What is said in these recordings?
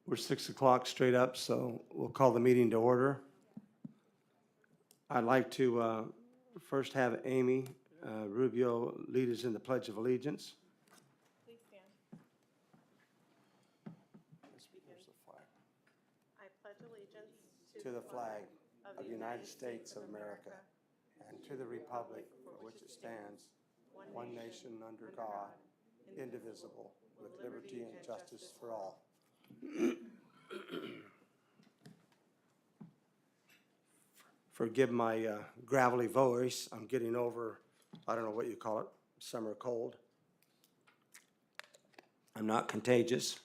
We're 6 o'clock straight up, so we'll call the meeting to order. I'd like to first have Amy Rubio lead us in the Pledge of Allegiance. Please stand. Here's the flag. I pledge allegiance To the flag of the United States of America and to the republic for which it stands, one nation under God, indivisible, with liberty and justice for all. Forgive my gravelly voice. I'm getting over, I don't know what you call it, summer cold. I'm not contagious.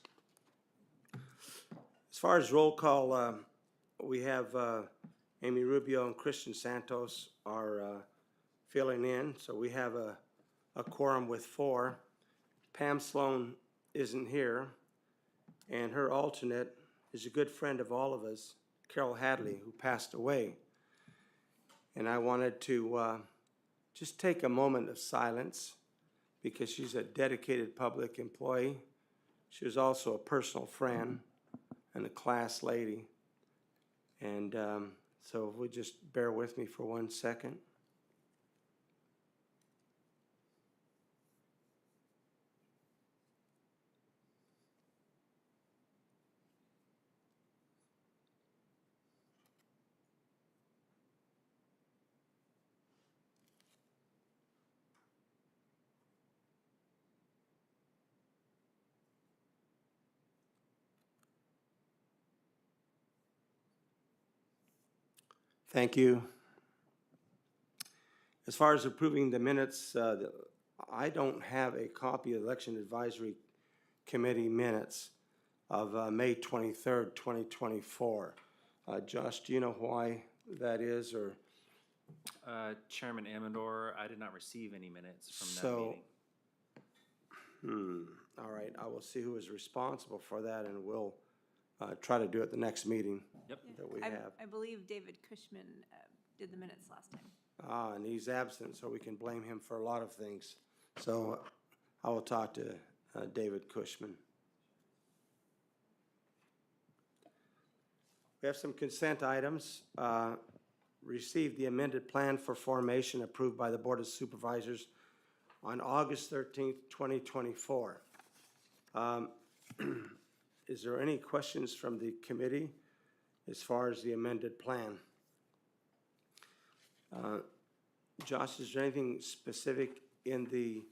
As far as roll call, we have Amy Rubio and Christian Santos are filling in, so we have a quorum with 4. Pam Sloan isn't here, and her alternate is a good friend of all of us, Carol Hadley, who passed away. And I wanted to just take a moment of silence because she's a dedicated public employee. She was also a personal friend and a class lady. And so if we just bear with me for 1 second. Thank you. As far as approving the minutes, I don't have a copy of the Election Advisory Committee minutes of May 23rd, 2024. Josh, do you know why that is, or? Chairman Amador, I did not receive any minutes from that So, meeting. All right, I will see who is responsible for that, and we'll try to do it the next meeting Yep. that we have. I believe David Cushman did the minutes last time. And he's absent, so we can blame him for a lot of things. So I will talk to David Cushman. We have some consent items. Received the amended plan for formation approved by the Board of Supervisors on August 13th, 2024. Is there any questions from the committee as far as the amended plan? Josh, is there anything specific in the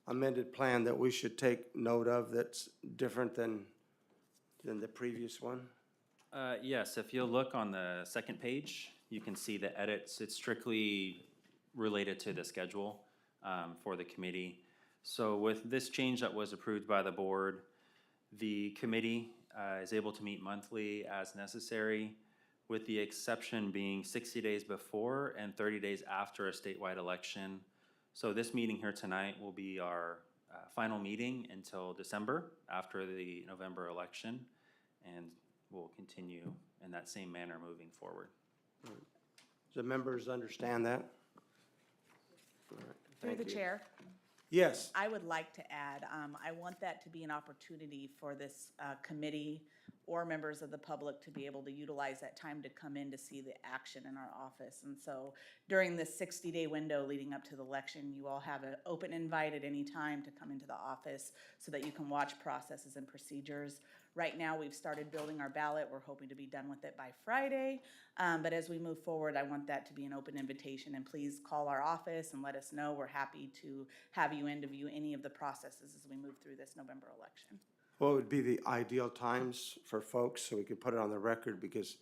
amended plan that we should take note of that's different than the previous one? Yes, if you'll look on the second page, you can see the edits. It's strictly related to the schedule for the committee. So with this change that was approved by the board, the committee is able to meet monthly as necessary, with the exception being 60 days before and 30 days after a statewide election. So this meeting here tonight will be our final meeting until December after the November election, and we'll continue in that same manner moving forward. Do members understand that? All right, Through thank the you. chair, Yes. I would like to add, I want that to be an opportunity for this committee or members of the public to be able to utilize that time to come in to see the action in our office. And so during this 60-day window leading up to the election, you all have an open invite at any time to come into the office so that you can watch processes and procedures. Right now, we've started building our ballot. We're hoping to be done with it by Friday. But as we move forward, I want that to be an open invitation. And please call our office and let us know. We're happy to have you in to view any of the processes as we move through this November election. What would be the ideal times for folks so we could put it on the record, because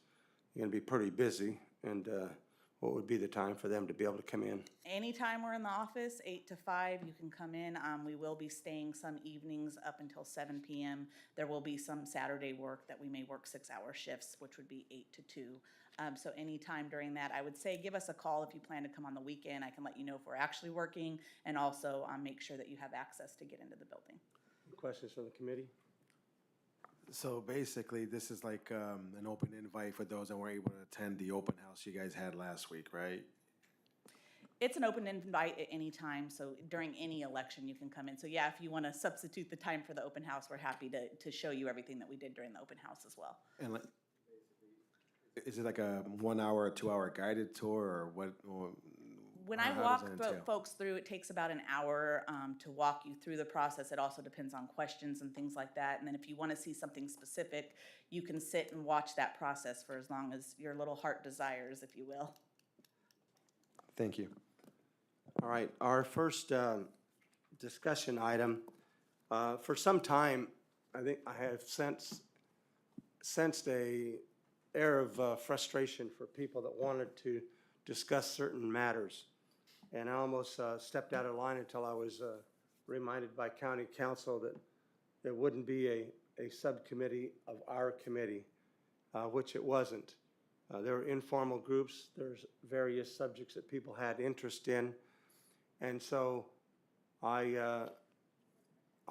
you're going to be pretty busy, and what would be the time for them to be able to come in? Anytime we're in the office, 8 to 5, you can come in. We will be staying some evenings up until 7 p.m. There will be some Saturday work that we may work 6-hour shifts, which would be 8 to 2. So anytime during that, I would say give us a call if you plan to come on the weekend. I can let you know if we're actually working, and also make sure that you have access to get into the building. Questions from the committee? So basically, this is like an open invite for those that weren't able to attend the open house you guys had last week, right? It's an open invite at any time, so during any election you can come in. So yeah, if you want to substitute the time for the open house, we're happy to show you everything that we did during the open house as well. And like, is it like a 1 hour or 2 hour guided tour, or what? Or When how I does walk that entail? folks through, it takes about an hour to walk you through the process. It also depends on questions and things like that. And then if you want to see something specific, you can sit and watch that process for as long as your little heart desires, if you will. Thank you. All right, our first discussion item. For some time, I think I have sensed a air of frustration for people that wanted to discuss certain matters. And I almost stepped out of line until I was reminded by county council that there wouldn't be a subcommittee of our committee, which it wasn't. There were informal groups. There's various subjects that people had interest in. And so I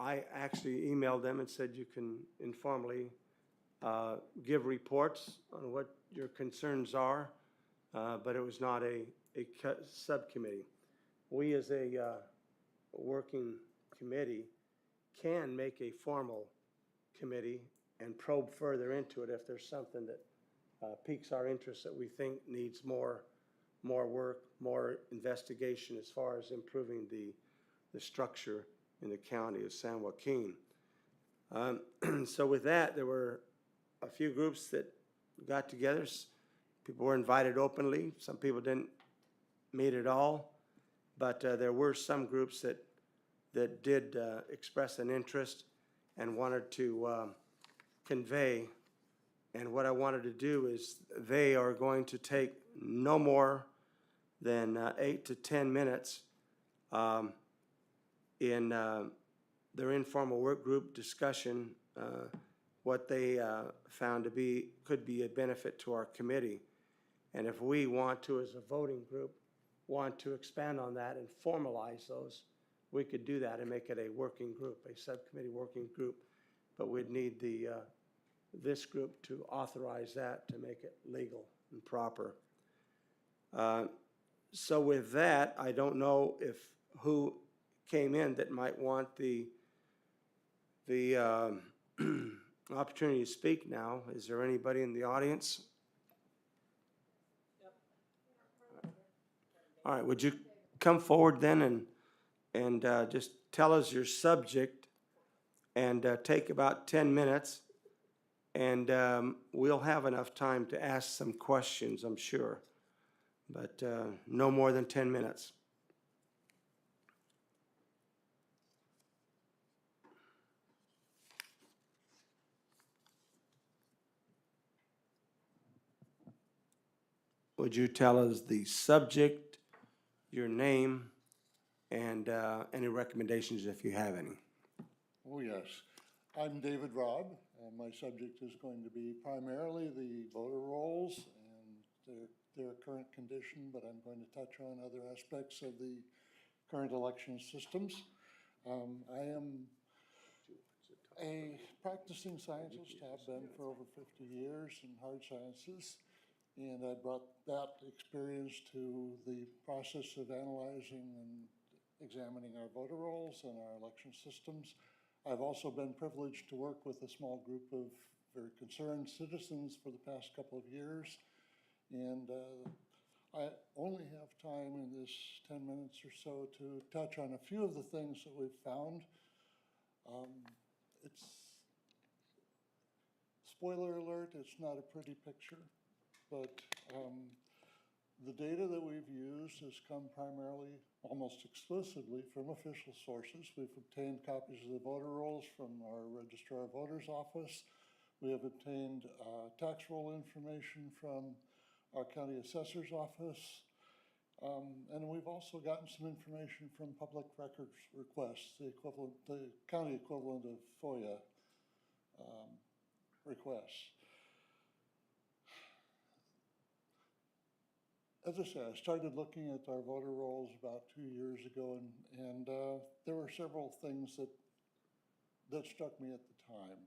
I actually emailed them and said you can informally give reports on what your concerns are, but it was not a subcommittee. We as a working committee can make a formal committee and probe further into it if there's something that piques our interest that we think needs more work, more investigation as far as improving the structure in the county of San Joaquin. So with that, there were a few groups that got together. People were invited openly. Some people didn't meet at all, but there were some groups that did express an interest and wanted to convey. And what I wanted to do is they are going to take no more than 8 to 10 minutes in their informal work group discussion, what they found to be, could be a benefit to our committee. And if we want to, as a voting group, want to expand on that and formalize those, we could do that and make it a working group, a subcommittee working group. But we'd need this group to authorize that to make it legal and proper. So with that, I don't know if who came in that might want the opportunity to speak now. Is there anybody in the audience? All right, would you come forward then and just tell us your subject and take about 10 minutes, and we'll have enough time to ask some questions, I'm sure, but no more than 10 minutes. Would you tell us the subject, your name, and any recommendations if you have any? Oh, yes. I'm David Robb, and my subject is going to be primarily the voter rolls and their current condition, but I'm going to touch on other aspects of the current election systems. I am a practicing scientist, have been for over 50 years in hard sciences, and I brought that experience to the process of analyzing and examining our voter rolls and our election systems. I've also been privileged to work with a small group of very concerned citizens for the past couple of years, and I only have time in this 10 minutes or so to touch on a few of the things that we've found. It's, spoiler alert, it's not a pretty picture, but the data that we've used has come primarily, almost exclusively, from official sources. We've obtained copies of the voter rolls from our Registrar of Voters office. We have obtained tax roll information from our county assessor's office. And we've also gotten some information from public records requests, the county equivalent of FOIA requests. As I said, I started looking at our voter rolls about 2 years ago, and there were several things that struck me at the time.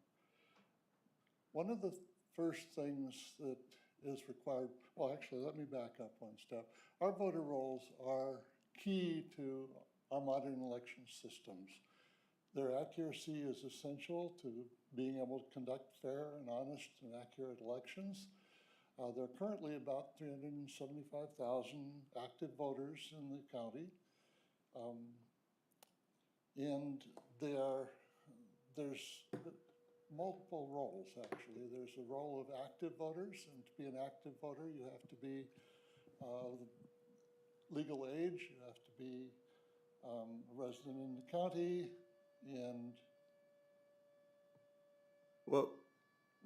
One of the first things that is required, well, actually, let me back up one step. Our voter rolls are key to our modern election systems. Their accuracy is essential to being able to conduct fair and honest and accurate elections. There are currently about 375,000 active voters in the county. And there's multiple roles, actually. There's a role of active voters, and to be an active voter, you have to be legal age, you have to be a resident in the county, and... Well,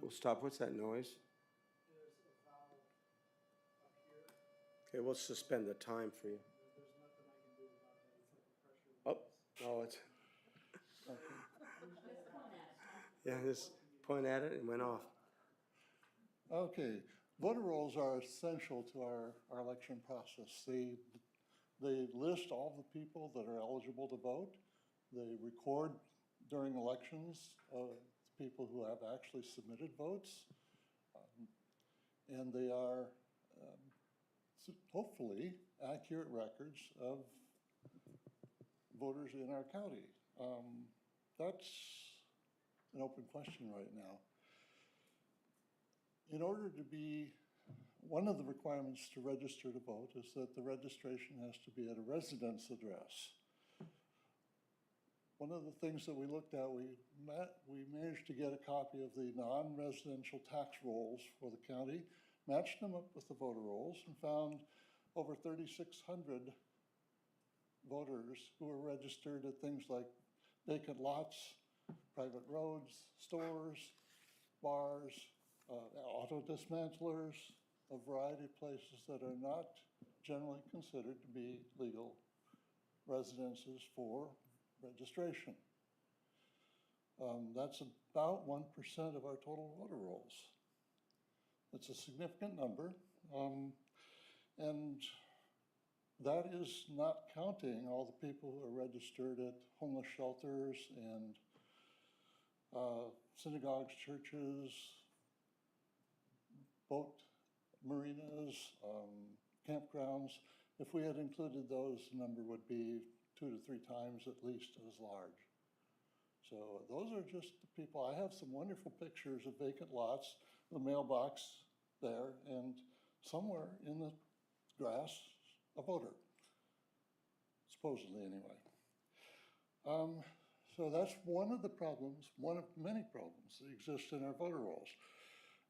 we'll stop. What's that noise? Okay, we'll suspend the time for you. Oh, it's... Yeah, just point at it and went off. Okay, voter rolls are essential to our election process. They list all the people that are eligible to vote. They record during elections, people who have actually submitted votes. And they are hopefully accurate records of voters in our county. That's an open question right now. In order to be, one of the requirements to register to vote is that the registration has to be at a residence address. One of the things that we looked at, we managed to get a copy of the non-residential tax rolls for the county, matched them up with the voter rolls, and found over 3,600 voters who were registered at things like vacant lots, private roads, stores, bars, auto dismantlers, a variety of places that are not generally considered to be legal residences for registration. That's about 1% of our total voter rolls. That's a significant number. And that is not counting all the people who are registered at homeless shelters and synagogues, churches, boat marinas, campgrounds. If we had included those, the number would be 2 to 3 times at least as large. So those are just the people. I have some wonderful pictures of vacant lots, the mailbox there, and somewhere in the grass, a voter, supposedly anyway. So that's one of the problems, one of many problems that exist in our voter rolls.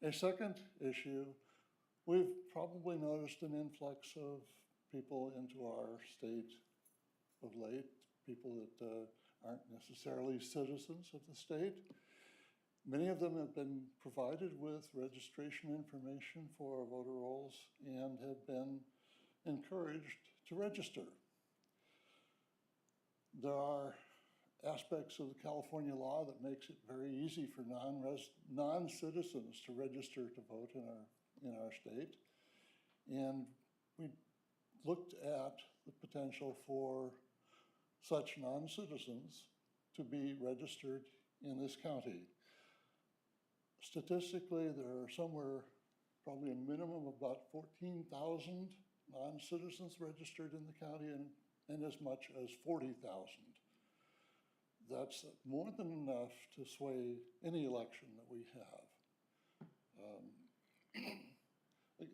A second issue, we've probably noticed an influx of people into our state of late, people that aren't necessarily citizens of the state. Many of them have been provided with registration information for our voter rolls and have been encouraged to register. There are aspects of the California law that makes it very easy for non-citizens to register to vote in our state. And we looked at the potential for such non-citizens to be registered in this county. Statistically, there are somewhere probably a minimum of about 14,000 non-citizens registered in the county and as much as 40,000. That's more than enough to sway any election that we have.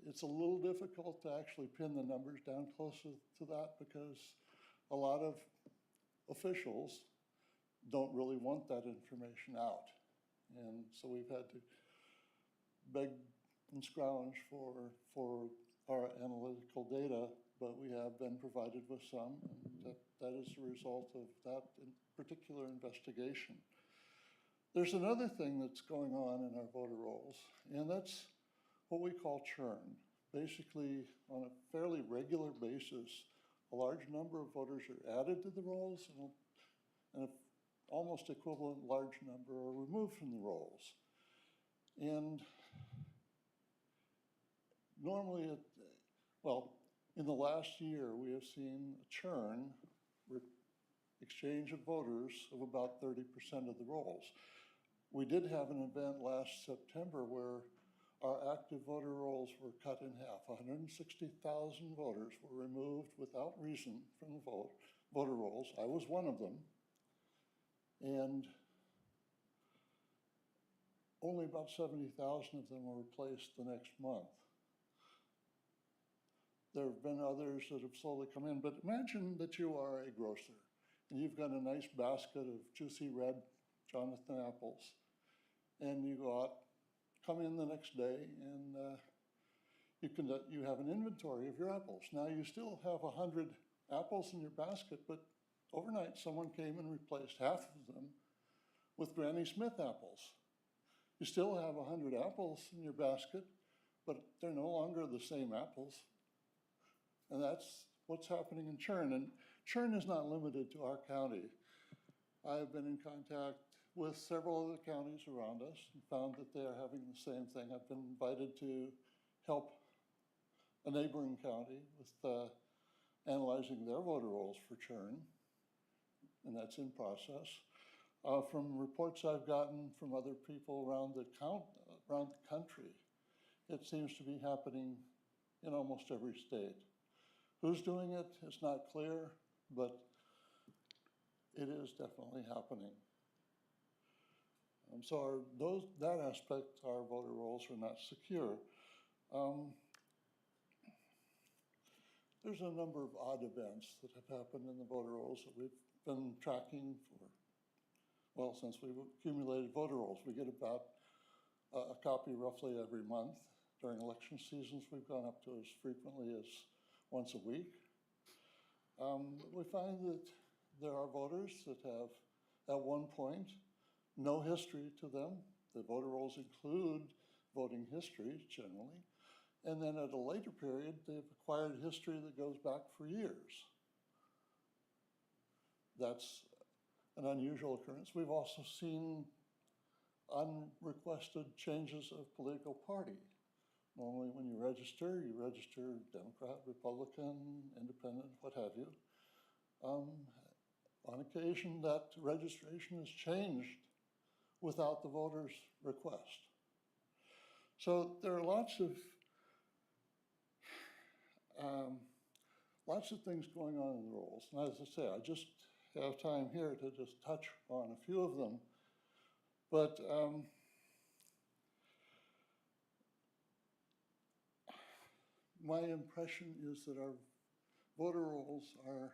It's a little difficult to actually pin the numbers down closer to that because a lot of officials don't really want that information out. And so we've had to beg and scrounge for our analytical data, but we have been provided with some, and that is the result of that particular investigation. There's another thing that's going on in our voter rolls, and that's what we call churn. Basically, on a fairly regular basis, a large number of voters are added to the rolls, and an almost equivalent large number are removed from the rolls. And normally, in the last year, we have seen a churn, exchange of voters of about 30% of the rolls. We did have an event last September where our active voter rolls were cut in half. 160,000 voters were removed without reason from the voter rolls. I was one of them. And only about 70,000 of them were replaced the next month. There have been others that have slowly come in, but imagine that you are a grocer and you've got a nice basket of juicy red Jonathan apples, and you go out, come in the next day, and you have an inventory of your apples. Now you still have 100 apples in your basket, but overnight someone came and replaced half of them with Granny Smith apples. You still have 100 apples in your basket, but they're no longer the same apples. And that's what's happening in churn. And churn is not limited to our county. I've been in contact with several other counties around us and found that they are having the same thing. I've been invited to help a neighboring county with analyzing their voter rolls for churn, and that's in process. From reports I've gotten from other people around the country, it seems to be happening in almost every state. Who's doing it is not clear, but it is definitely happening. So that aspect, our voter rolls are not secure. There's a number of odd events that have happened in the voter rolls that we've been tracking for, well, since we've accumulated voter rolls. We get about a copy roughly every month. During election seasons, we've gone up to as frequently as once a week. We find that there are voters that have, at one point, no history to them. The voter rolls include voting history, generally. And then at a later period, they've acquired history that goes back for years. That's an unusual occurrence. We've also seen unrequested changes of political party. Normally when you register Democrat, Republican, Independent, what have you. On occasion, that registration is changed without the voter's request. So there are lots of things going on in the rolls. And as I say, I just have time here to just touch on a few of them. But my impression is that our voter rolls are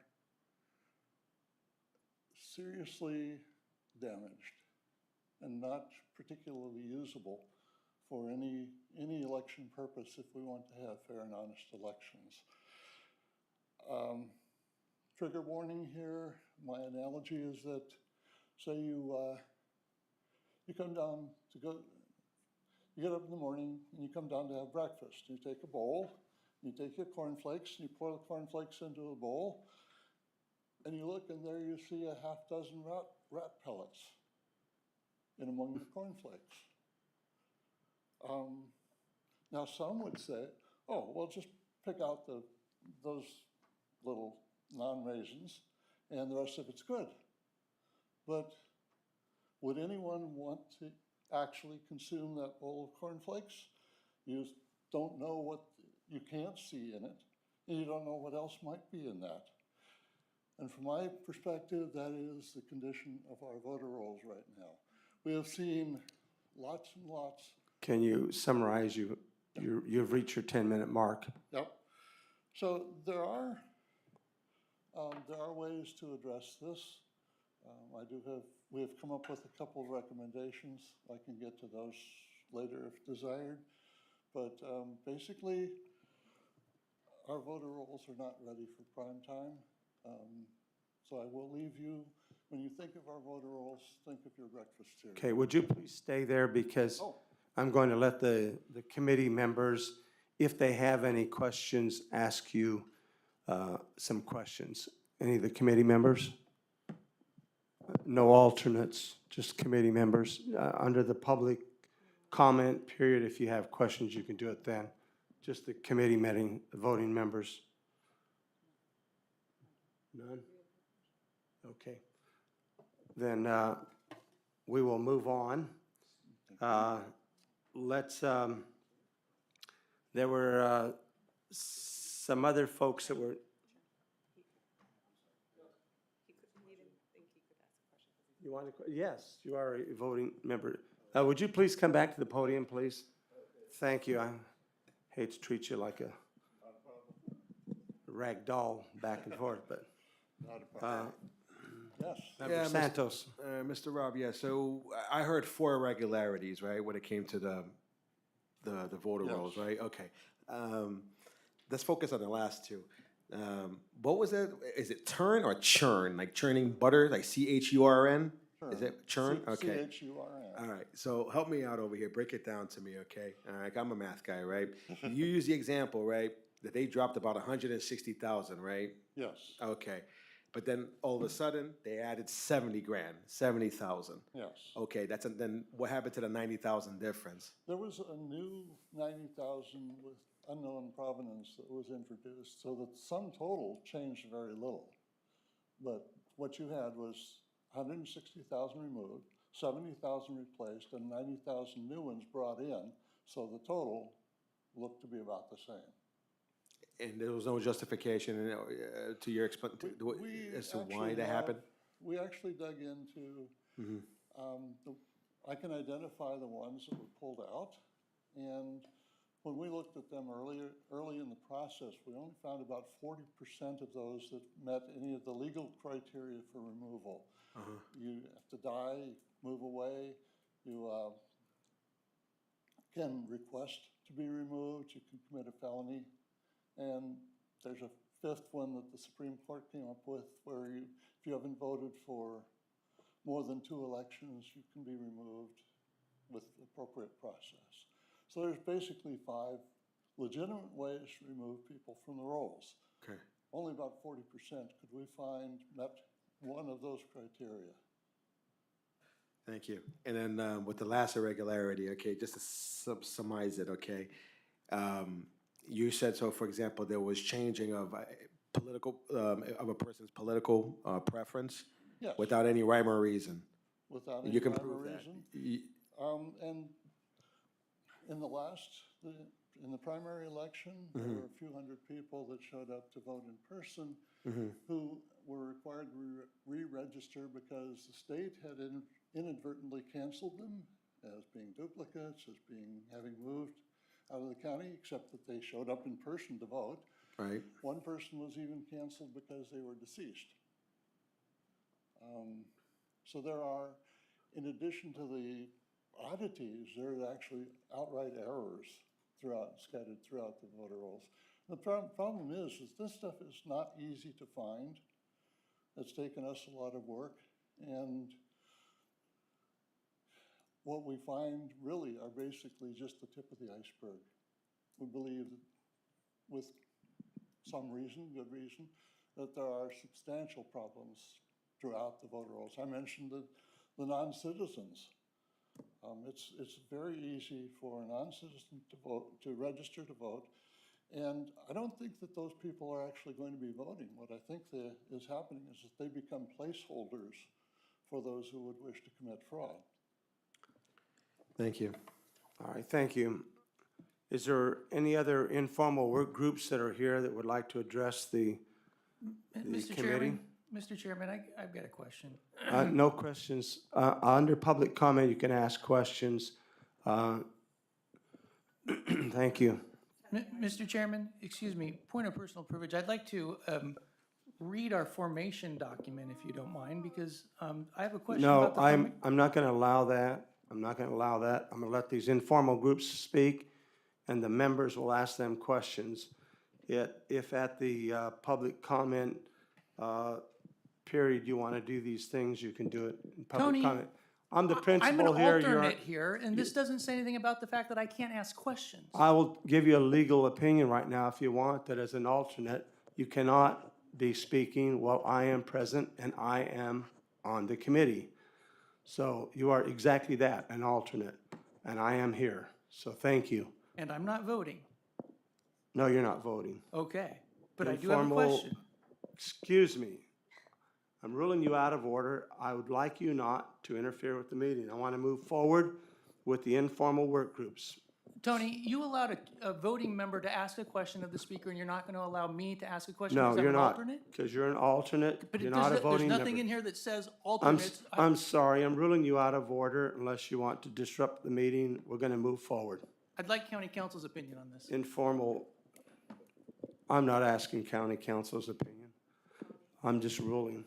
seriously damaged and not particularly usable for any election purpose if we want to have fair and honest elections. Trigger warning here, my analogy is that, say you come down to go, you get up in the morning and you come down to have breakfast. You take a bowl, you take your cornflakes, and you pour the cornflakes into a bowl, and you look and there you see a half dozen rat pellets in among the cornflakes. Now some would say, oh, well, just pick out those little non-raisins and the rest of it's good. But would anyone want to actually consume that bowl of cornflakes? You don't know what, you can't see in it, and you don't know what else might be in that. And from my perspective, that is the condition of our voter rolls right now. We have seen lots and lots. Can you summarize? You've reached your 10-minute mark. Yep. So there are ways to address this. We have come up with a couple of recommendations. I can get to those later if desired. But basically, our voter rolls are not ready for prime time. So I will leave you, when you think of our voter rolls, think of your breakfast cereal. Okay, would you please stay there because I'm going to let the committee members, if they have any questions, ask you some questions. Any of the committee members? No alternates, just committee members. Under the public comment period, if you have questions, you can do it then. Just the committee meeting, the voting members. None? Okay. Then we will move on. There were some other folks that were. You want to? Yes, you are a voting member. Would you please come back to the podium, please? Thank you. I hate to treat you like a rag doll back and forth, but. Yes. Member Santos. Mr. Rob, yeah, so I heard 4 irregularities, right, when it came to the voter rolls, right? Okay. Let's focus on the last 2. What was it? Is it turn or churn? Like churning butter, like CHURN? Is it churn? Okay. CHURN. All right, so help me out over here. Break it down to me, okay? All right, I'm a math guy, right? You use the example, right, that they dropped about 160,000, right? Yes. Okay. But then all of a sudden, they added 70 grand, 70,000. Yes. Okay, then what happened to the 90,000 difference? There was a new 90,000 with unknown provenance that was introduced, so that sum total changed very little. But what you had was 160,000 removed, 70,000 replaced, and 90,000 new ones brought in. So the total looked to be about the same. And there was no justification to your as to why that happened? We actually dug into, I can identify the ones that were pulled out. And when we looked at them early in the process, we only found about 40% of those that met any of the legal criteria for removal. You have to die, move away, you can request to be removed, you can commit a felony. And there's a fifth one that the Supreme Court came up with where if you haven't voted for more than 2 elections, you can be removed with appropriate process. So there's basically 5 legitimate ways to remove people from the rolls. Okay. Only about 40% could we find met one of those criteria. Thank you. And then with the last irregularity, okay, just to summarize it, okay. You said, so for example, there was changing of of a person's political preference Yes. without any rhyme or reason. Without any You can rhyme or prove that. reason. And in the primary election, there were a few hundred people that showed up to vote in person who were required to re-register because the state had inadvertently canceled them as being duplicates, as having moved out of the county, except that they showed up in person to vote. Right. One person was even canceled because they were deceased. So there are, in addition to the oddities, there are actually outright errors scattered throughout the voter rolls. The problem is this stuff is not easy to find. It's taken us a lot of work, and what we find really are basically just the tip of the iceberg. We believe that with some reason, good reason, that there are substantial problems throughout the voter rolls. I mentioned the non-citizens. It's very easy for a non-citizen to register to vote, and I don't think that those people are actually going to be voting. What I think is happening is that they become placeholders for those who would wish to commit fraud. Thank you. All right, thank you. Is there any other informal work groups that are here that would like to address the Mr. committee? Chairman, I've got a question. No questions. Under public comment, you can ask questions. Thank you. Mr. Chairman, excuse me, point of personal privilege. I'd like to read our formation document, if you don't mind, because I have a question No, about the I'm not going to allow that. I'm not going to allow that. I'm going to let these informal groups speak, and the members will ask them questions. If at the public comment period you want to do these things, you can do it in public Tony, comment. I'm the I'm an principal here. alternate here, and this doesn't say anything about the fact that I can't ask questions. I will give you a legal opinion right now if you want, that as an alternate, you cannot be speaking while I am present and I am on the committee. So you are exactly that, an alternate, and I am here. So thank you. And I'm not voting. No, you're not voting. Okay, but I do have a Informal- question. Excuse me. I'm ruling you out of order. I would like you not to interfere with the meeting. I want to move forward with the informal work groups. Tony, you allowed a voting member to ask a question of the speaker, and you're not going to allow me to ask a question No, because I'm you're an not, alternate? because you're an alternate. But You're it not a does, there's voting nothing in member. here that says alternates. I'm sorry, I'm ruling you out of order unless you want to disrupt the meeting. We're going to move forward. I'd like county council's opinion on this. Informal, I'm not asking county council's opinion. I'm just ruling.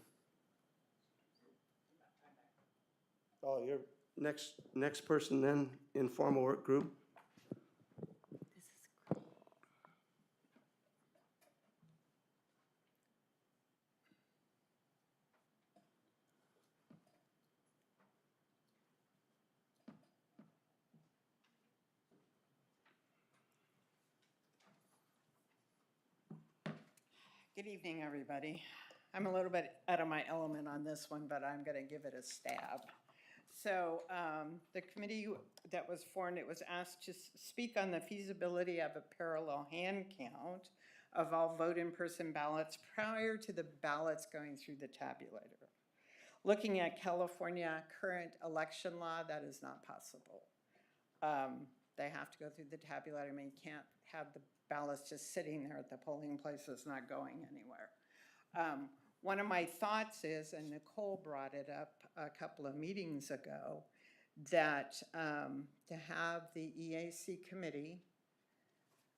Oh, you're next person then, informal work group? Good evening, everybody. I'm a little bit out of my element on this one, but I'm going to give it a stab. So the committee that was formed, it was asked to speak on the feasibility of a parallel hand count of all vote-in-person ballots prior to the ballots going through the tabulator. Looking at California current election law, that is not possible. They have to go through the tabulator. I mean, you can't have the ballots just sitting there at the polling places not going anywhere. One of my thoughts is, and Nicole brought it up a couple of meetings ago, that to have the EAC committee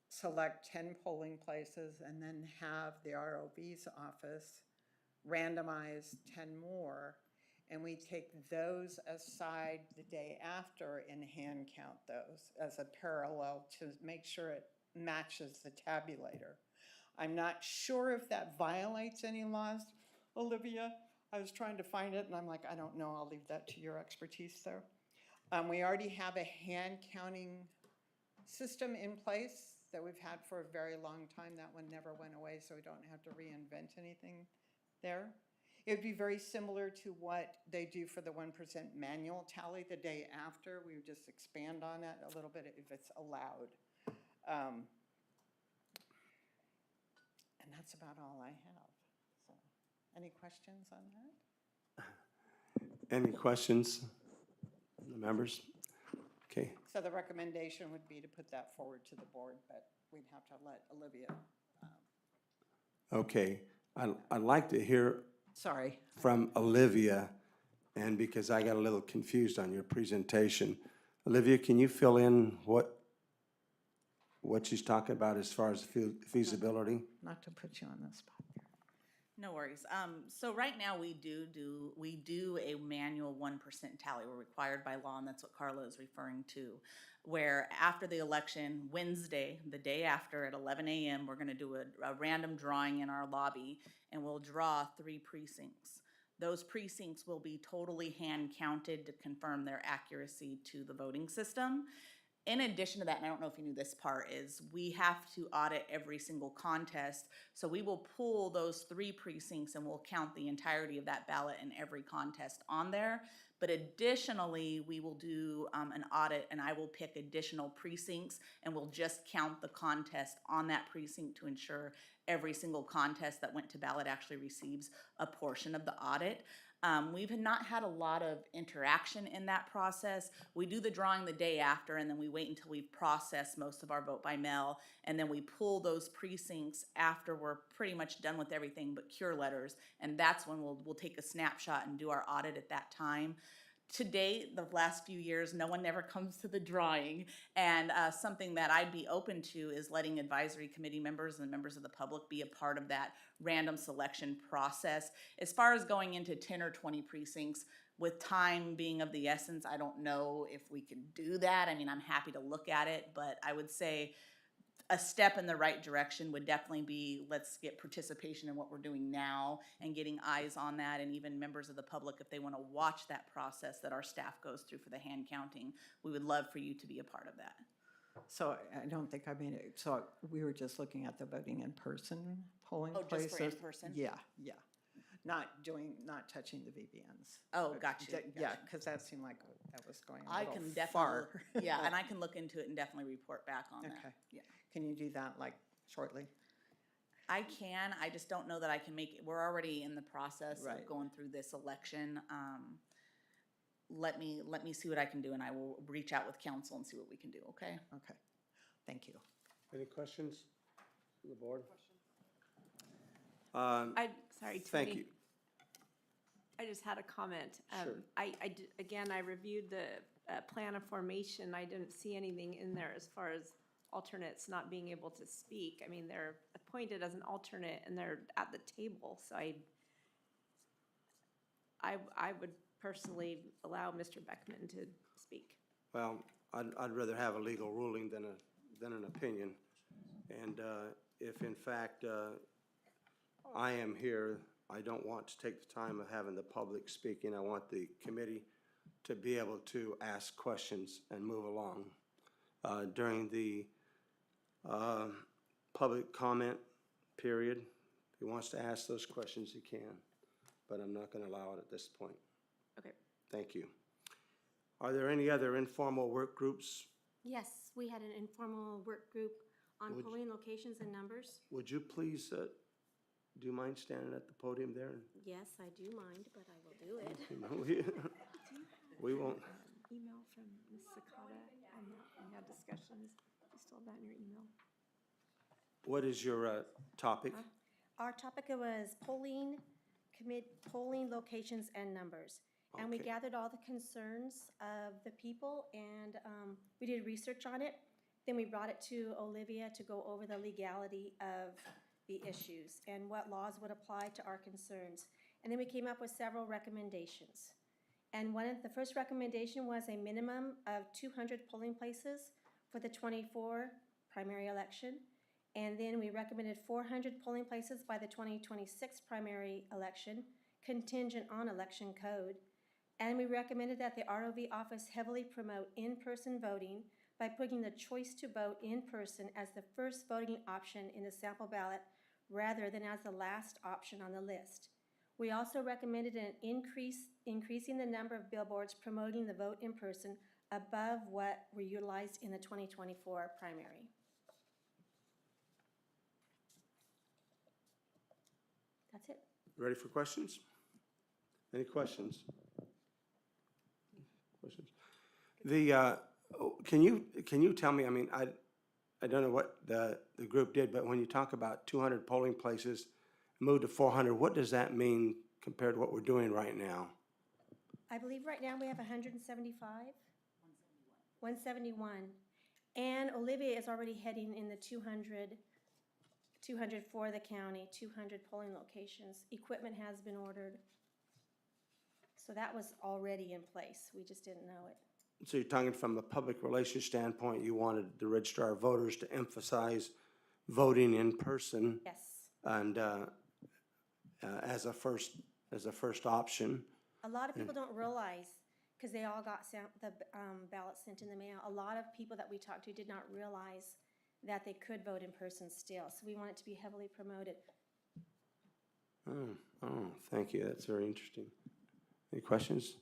select 10 polling places and then have the ROV's office randomize 10 more, and we take those aside the day after and hand count those as a parallel to make sure it matches the tabulator. I'm not sure if that violates any laws, Olivia. I was trying to find it, and I'm like, I don't know. I'll leave that to your expertise there. We already have a hand counting system in place that we've had for a very long time. That one never went away, so we don't have to reinvent anything there. It would be very similar to what they do for the 1% manual tally the day after. We would just expand on it a little bit if it's allowed. And that's about all I have. So, any questions on that? Any questions, members? Okay. So the recommendation would be to put that forward to the board, but we'd have to let Olivia. Okay. I'd like to hear Sorry. from Olivia, and because I got a little confused on your presentation. Olivia, can you fill in what she's talking about as far as feasibility? Not to put you on the spot. No worries. So right now we do a manual 1% tally. We're required by law, and that's what Carla is referring to. Where after the election, Wednesday, the day after at 11 a.m., we're going to do a random drawing in our lobby, and we'll draw 3 precincts. Those precincts will be totally hand counted to confirm their accuracy to the voting system. In addition to that, and I don't know if you knew this part, is we have to audit every single contest. So we will pull those 3 precincts and we'll count the entirety of that ballot in every contest on there. But additionally, we will do an audit, and I will pick additional precincts, and we'll just count the contest on that precinct to ensure every single contest that went to ballot actually receives a portion of the audit. We've not had a lot of interaction in that process. We do the drawing the day after, and then we wait until we've processed most of our vote by mail, and then we pull those precincts after we're pretty much done with everything but cure letters, and that's when we'll take a snapshot and do our audit at that time. To date, the last few years, no one ever comes to the drawing, and something that I'd be open to is letting advisory committee members and members of the public be a part of that random selection process. As far as going into 10 or 20 precincts, with time being of the essence, I don't know if we could do that. I mean, I'm happy to look at it, but I would say a step in the right direction would definitely be, let's get participation in what we're doing now and getting eyes on that, and even members of the public, if they want to watch that process that our staff goes through for the hand counting, we would love for you to be a part of that. So I don't think I made it. So we were just looking at the voting in person polling places. Just for in person? Yeah. Not touching the VBNs. Oh, gotcha. Yeah, because that seemed like that was going a I little can far. definitely, yeah, and I can look into it and definitely report back on that. Okay. Yeah. Can you do that like shortly? I can, I just don't know that I can make it. We're already in the process Right. of going through this election. Let me see what I can do, and I will reach out with council and see what we can do, okay? Okay. Thank you. Any questions from the board? Sorry, Thank Tony. you. I just had a comment. Sure. Again, I reviewed the plan of formation. I didn't see anything in there as far as alternates not being able to speak. I mean, they're appointed as an alternate and they're at the table, so I would personally allow Mr. Beckman to speak. Well, I'd rather have a legal ruling than an opinion. And if in fact I am here, I don't want to take the time of having the public speaking. I want the committee to be able to ask questions and move along. During the public comment period, if he wants to ask those questions, he can, but I'm not going to allow it at this point. Okay. Thank you. Are there any other informal work groups? Yes, we had an informal work group on Would- polling locations and numbers. Would you please do you mind standing at the podium there? Yes, I do mind, but I will do it. You know, we won't. Email from Ms. Sakata, and we had discussions. You still have that in your email? What is your topic? Our topic was polling locations and numbers. And we Okay. gathered all the concerns of the people, and we did research on it. Then we brought it to Olivia to go over the legality of the issues and what laws would apply to our concerns. And then we came up with several recommendations. And the first recommendation was a minimum of 200 polling places for the 24 primary election. And then we recommended 400 polling places by the 2026 primary election, contingent on election code. And we recommended that the ROV office heavily promote in-person voting by putting the choice to vote in person as the first voting option in the sample ballot rather than as the last option on the list. We also recommended an increasing the number of billboards promoting the vote in person above what were utilized in the 2024 primary. That's it. Ready for questions? Any questions? Questions? Can you tell me, I mean, I don't know what the group did, but when you talk about 200 polling places, moved to 400, what does that mean compared to what we're doing right now? I believe right now we have 175? 171. And Olivia is already heading in the 200 for the county, 200 polling locations. Equipment has been ordered. So that was already in place. We just didn't know it. So you're talking from a public relations standpoint, you wanted the registrar of voters to emphasize voting in person. Yes. And as a first option. A lot of people don't realize, because they all got the ballots sent in the mail, a lot of people that we talked to did not realize that they could vote in person still. So we want it to be heavily promoted. Oh, thank you. That's very interesting. Any questions?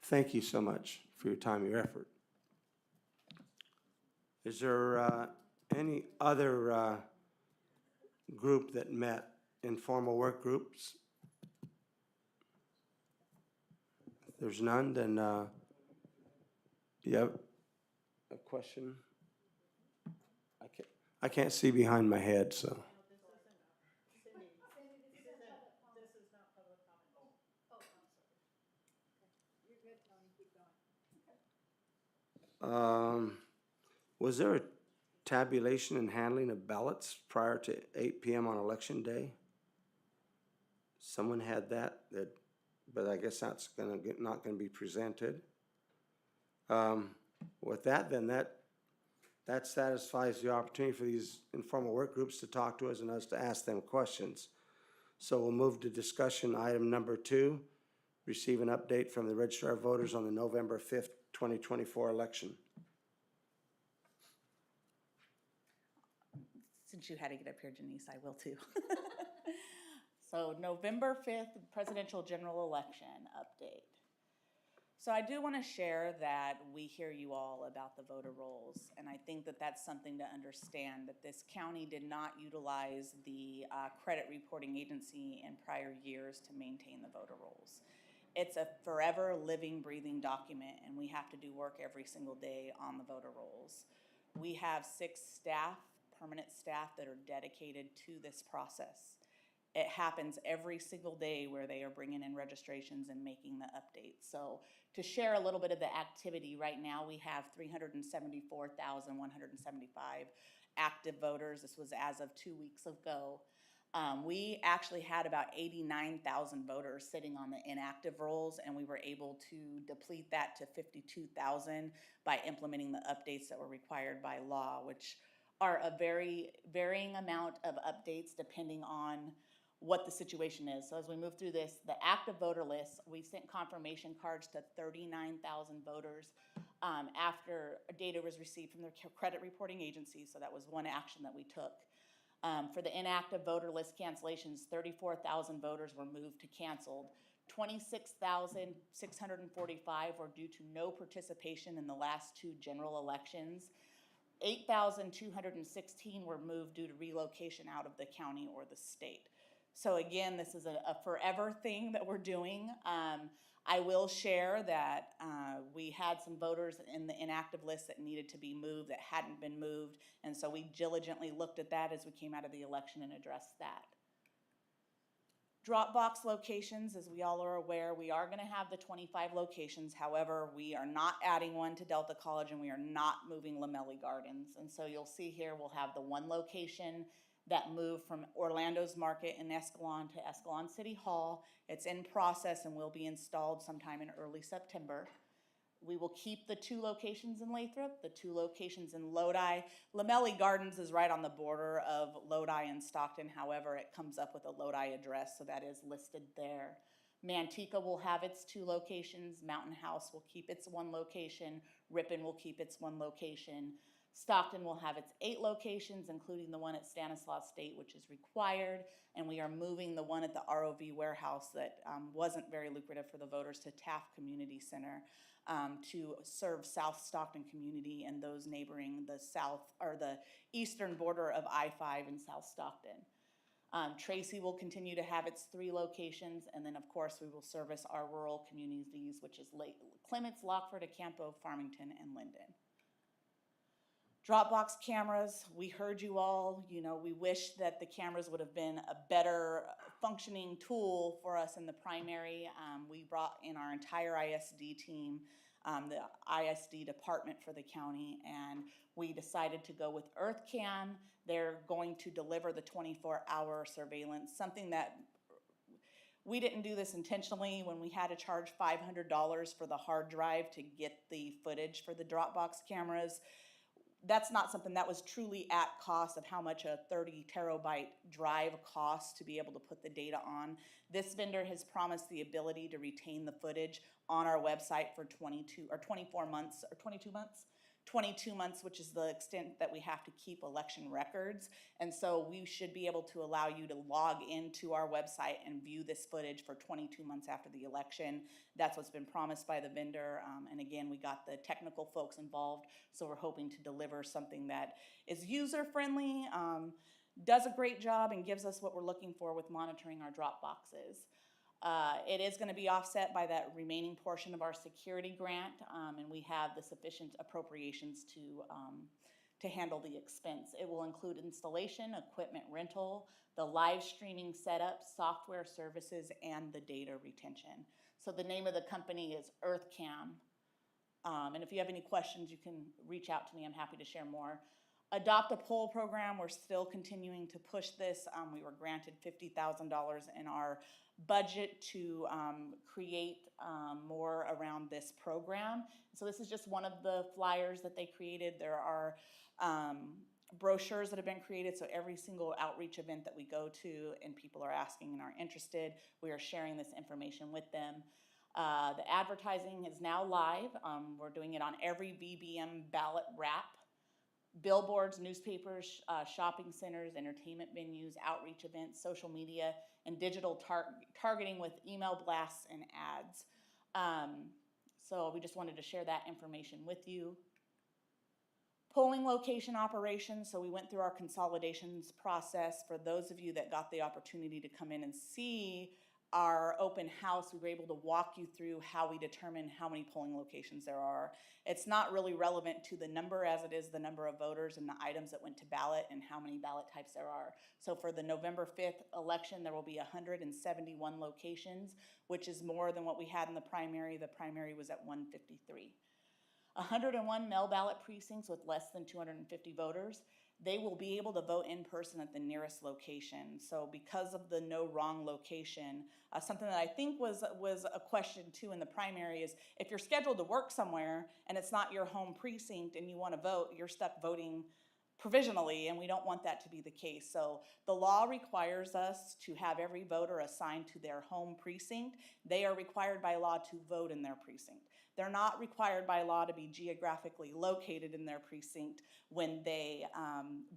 Thank you so much for your time, your effort. Is there any other group that met, informal work groups? If there's none, then you have a question? I can't see behind my head, so. Was there a tabulation and handling of ballots prior to 8 p.m. on election day? Someone had that, but I guess that's not gonna be presented. With that, then that satisfies the opportunity for these informal work groups to talk to us and us to ask them questions. So we'll move to discussion item number 2, receive an update from the registrar of voters on the November 5th, 2024 election. Since you had to get up here, Janice, I will too. So November 5th, presidential general election update. So I do want to share that we hear you all about the voter rolls, and I think that that's something to understand, that this county did not utilize the credit reporting agency in prior years to maintain the voter rolls. It's a forever living, breathing document, and we have to do work every single day on the voter rolls. We have 6 staff, permanent staff, that are dedicated to this process. It happens every single day where they are bringing in registrations and making the updates. So to share a little bit of the activity, right now we have 374,175 active voters. This was as of 2 weeks ago. We actually had about 89,000 voters sitting on the inactive rolls, and we were able to deplete that to 52,000 by implementing the updates that were required by law, which are a very varying amount of updates depending on what the situation is. So as we move through this, the active voter list, we sent confirmation cards to 39,000 voters after data was received from the credit reporting agency. So that was one action that we took. For the inactive voter list cancellations, 34,000 voters were moved to canceled. 26,645 were due to no participation in the last 2 general elections. 8,216 were moved due to relocation out of the county or the state. So again, this is a forever thing that we're doing. I will share that we had some voters in the inactive list that needed to be moved that hadn't been moved. And so we diligently looked at that as we came out of the election and addressed that. Dropbox locations, as we all are aware, we are going to have the 25 locations. However, we are not adding one to Delta College and we are not moving Lamelli Gardens. And so you'll see here we'll have the one location that moved from Orlando's Market in Escalon to Escalon City Hall. It's in process and will be installed sometime in early September. We will keep the 2 locations in Lathrop, the 2 locations in Lodi. Lamelli Gardens is right on the border of Lodi and Stockton. However, it comes up with a Lodi address, so that is listed there. Manteca will have its 2 locations. Mountain House will keep its 1 location. Ripon will keep its 1 location. Stockton will have its 8 locations, including the one at Stanislaus State, which is required. And we are moving the one at the ROV warehouse that wasn't very lucrative for the voters to Taft Community Center. To serve South Stockton community and those neighboring the south or the eastern border of I-5 in South Stockton. Tracy will continue to have its 3 locations, and then of course we will service our rural communities, which is Clements, Lockford, Acampo, Farmington, and Linden. Dropbox cameras, we heard you all, we wish that the cameras would have been a better functioning tool for us in the primary. We brought in our entire ISD team, the ISD department for the county, and we decided to go with EarthCam. They're going to deliver the 24-hour surveillance, something that we didn't do this intentionally when we had to charge $500 for the hard drive to get the footage for the Dropbox cameras. That's not something that was truly at cost of how much a 30 terabyte drive costs to be able to put the data on. This vendor has promised the ability to retain the footage on our website for 22 months, which is the extent that we have to keep election records. And so we should be able to allow you to log into our website and view this footage for 22 months after the election. That's what's been promised by the vendor. And again, we got the technical folks involved. So we're hoping to deliver something that is user-friendly, does a great job, and gives us what we're looking for with monitoring our drop boxes. It is going to be offset by that remaining portion of our security grant, and we have the sufficient appropriations to handle the expense. It will include installation, equipment rental, the live streaming setup, software services, and the data retention. So the name of the company is EarthCam. And if you have any questions, you can reach out to me. I'm happy to share more. Adopt a Poll program, we're still continuing to push this. We were granted $50,000 in our budget to create more around this program. So this is just one of the flyers that they created. There are brochures that have been created, so every single outreach event that we go to and people are asking and are interested, we are sharing this information with them. The advertising is now live. We're doing it on every VBM ballot wrap. Billboards, newspapers, shopping centers, entertainment venues, outreach events, social media, and digital targeting with email blasts and ads. So we just wanted to share that information with you. Polling location operations, so we went through our consolidations process. For those of you that got the opportunity to come in and see our open house, we were able to walk you through how we determine how many polling locations there are. It's not really relevant to the number as it is the number of voters and the items that went to ballot and how many ballot types there are. So for the November 5th election, there will be 171 locations, which is more than what we had in the primary. The primary was at 153. 101 mail ballot precincts with less than 250 voters. They will be able to vote in person at the nearest location. So because of the no wrong location, something that I think was a question too in the primary is if you're scheduled to work somewhere and it's not your home precinct and you want to vote, you're stuck voting provisionally, and we don't want that to be the case. So the law requires us to have every voter assigned to their home precinct. They are required by law to vote in their precinct. They're not required by law to be geographically located in their precinct when they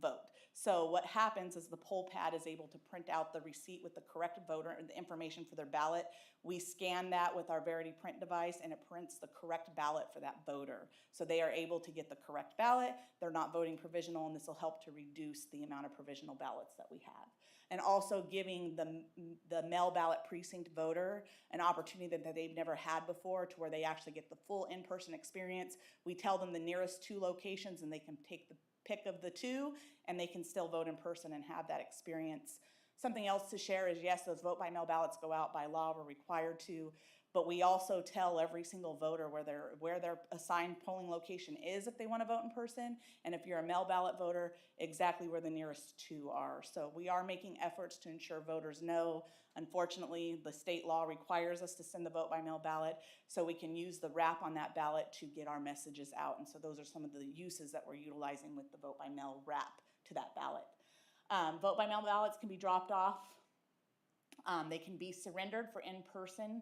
vote. So what happens is the poll pad is able to print out the receipt with the correct voter and the information for their ballot. We scan that with our Verity print device and it prints the correct ballot for that voter. So they are able to get the correct ballot. They're not voting provisional, and this will help to reduce the amount of provisional ballots that we have. and also giving the mail ballot precinct voter an opportunity that they've never had before, to where they actually get the full in-person experience. We tell them the nearest 2 locations, and they can take the pick of the 2, and they can still vote in person and have that experience. Something else to share is, yes, those vote by mail ballots go out by law, we're required to, but we also tell every single voter where their assigned polling location is if they want to vote in person, and if you're a mail ballot voter, exactly where the nearest 2 are. So we are making efforts to ensure voters know. Unfortunately, the state law requires us to send the vote by mail ballot, so we can use the wrap on that ballot to get our messages out. And so those are some of the uses that we're utilizing with the vote by mail wrap to that ballot. Vote by mail ballots can be dropped off. They can be surrendered for in-person.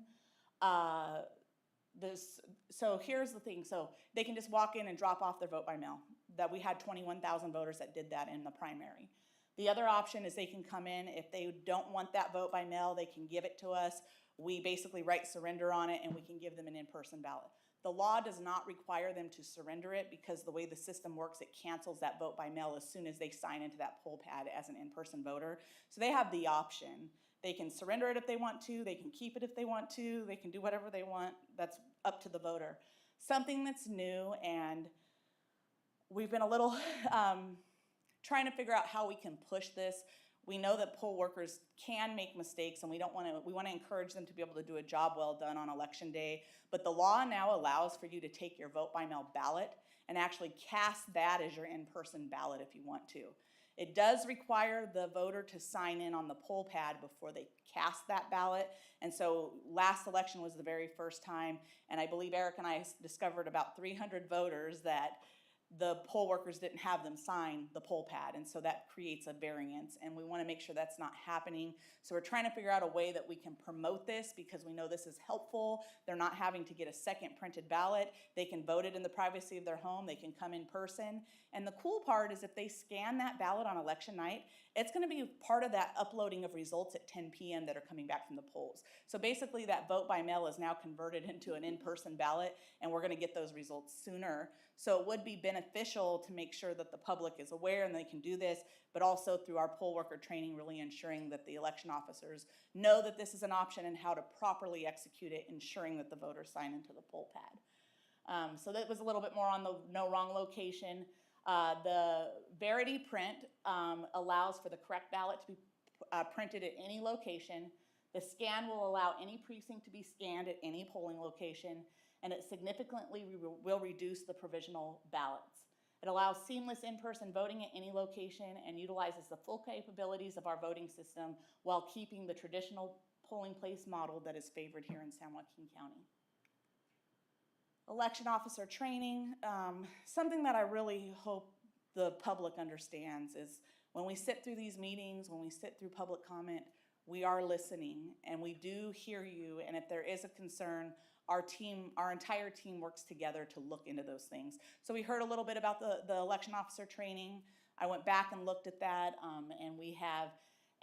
So here's the thing. So they can just walk in and drop off their vote by mail. That we had 21,000 voters that did that in the primary. The other option is they can come in. If they don't want that vote by mail, they can give it to us. We basically write surrender on it, and we can give them an in-person ballot. The law does not require them to surrender it, because the way the system works, it cancels that vote by mail as soon as they sign into that poll pad as an in-person voter. So they have the option. They can surrender it if they want to. They can keep it if they want to. They can do whatever they want. That's up to the voter. Something that's new, and we've been a little trying to figure out how we can push this. We know that poll workers can make mistakes, and we want to encourage them to be able to do a job well done on election day. But the law now allows for you to take your vote by mail ballot and actually cast that as your in-person ballot if you want to. It does require the voter to sign in on the poll pad before they cast that ballot. And so last election was the very first time, and I believe Eric and I discovered about 300 voters that the poll workers didn't have them sign the poll pad, and so that creates a variance, and we want to make sure that's not happening. So we're trying to figure out a way that we can promote this, because we know this is helpful. They're not having to get a second printed ballot. They can vote it in the privacy of their home. They can come in person. And the cool part is, if they scan that ballot on election night, it's going to be part of that uploading of results at 10 p.m. that are coming back from the polls. So basically, that vote by mail is now converted into an in-person ballot, and we're going to get those results sooner. So it would be beneficial to make sure that the public is aware and they can do this, but also through our poll worker training, really ensuring that the election officers know that this is an option and how to properly execute it, ensuring that the voters sign into the poll pad. So that was a little bit more on the no wrong location. The Verity print allows for the correct ballot to be printed at any location. The scan will allow any precinct to be scanned at any polling location, and it significantly will reduce the provisional ballots. It allows seamless in-person voting at any location and utilizes the full capabilities of our voting system while keeping the traditional polling place model that is favored here in San Joaquin County. Election officer training, something that I really hope the public understands is, when we sit through these meetings, when we sit through public comment, we are listening, and we do hear you, and if there is a concern, our entire team works together to look into those things. So we heard a little bit about the election officer training. I went back and looked at that, and we have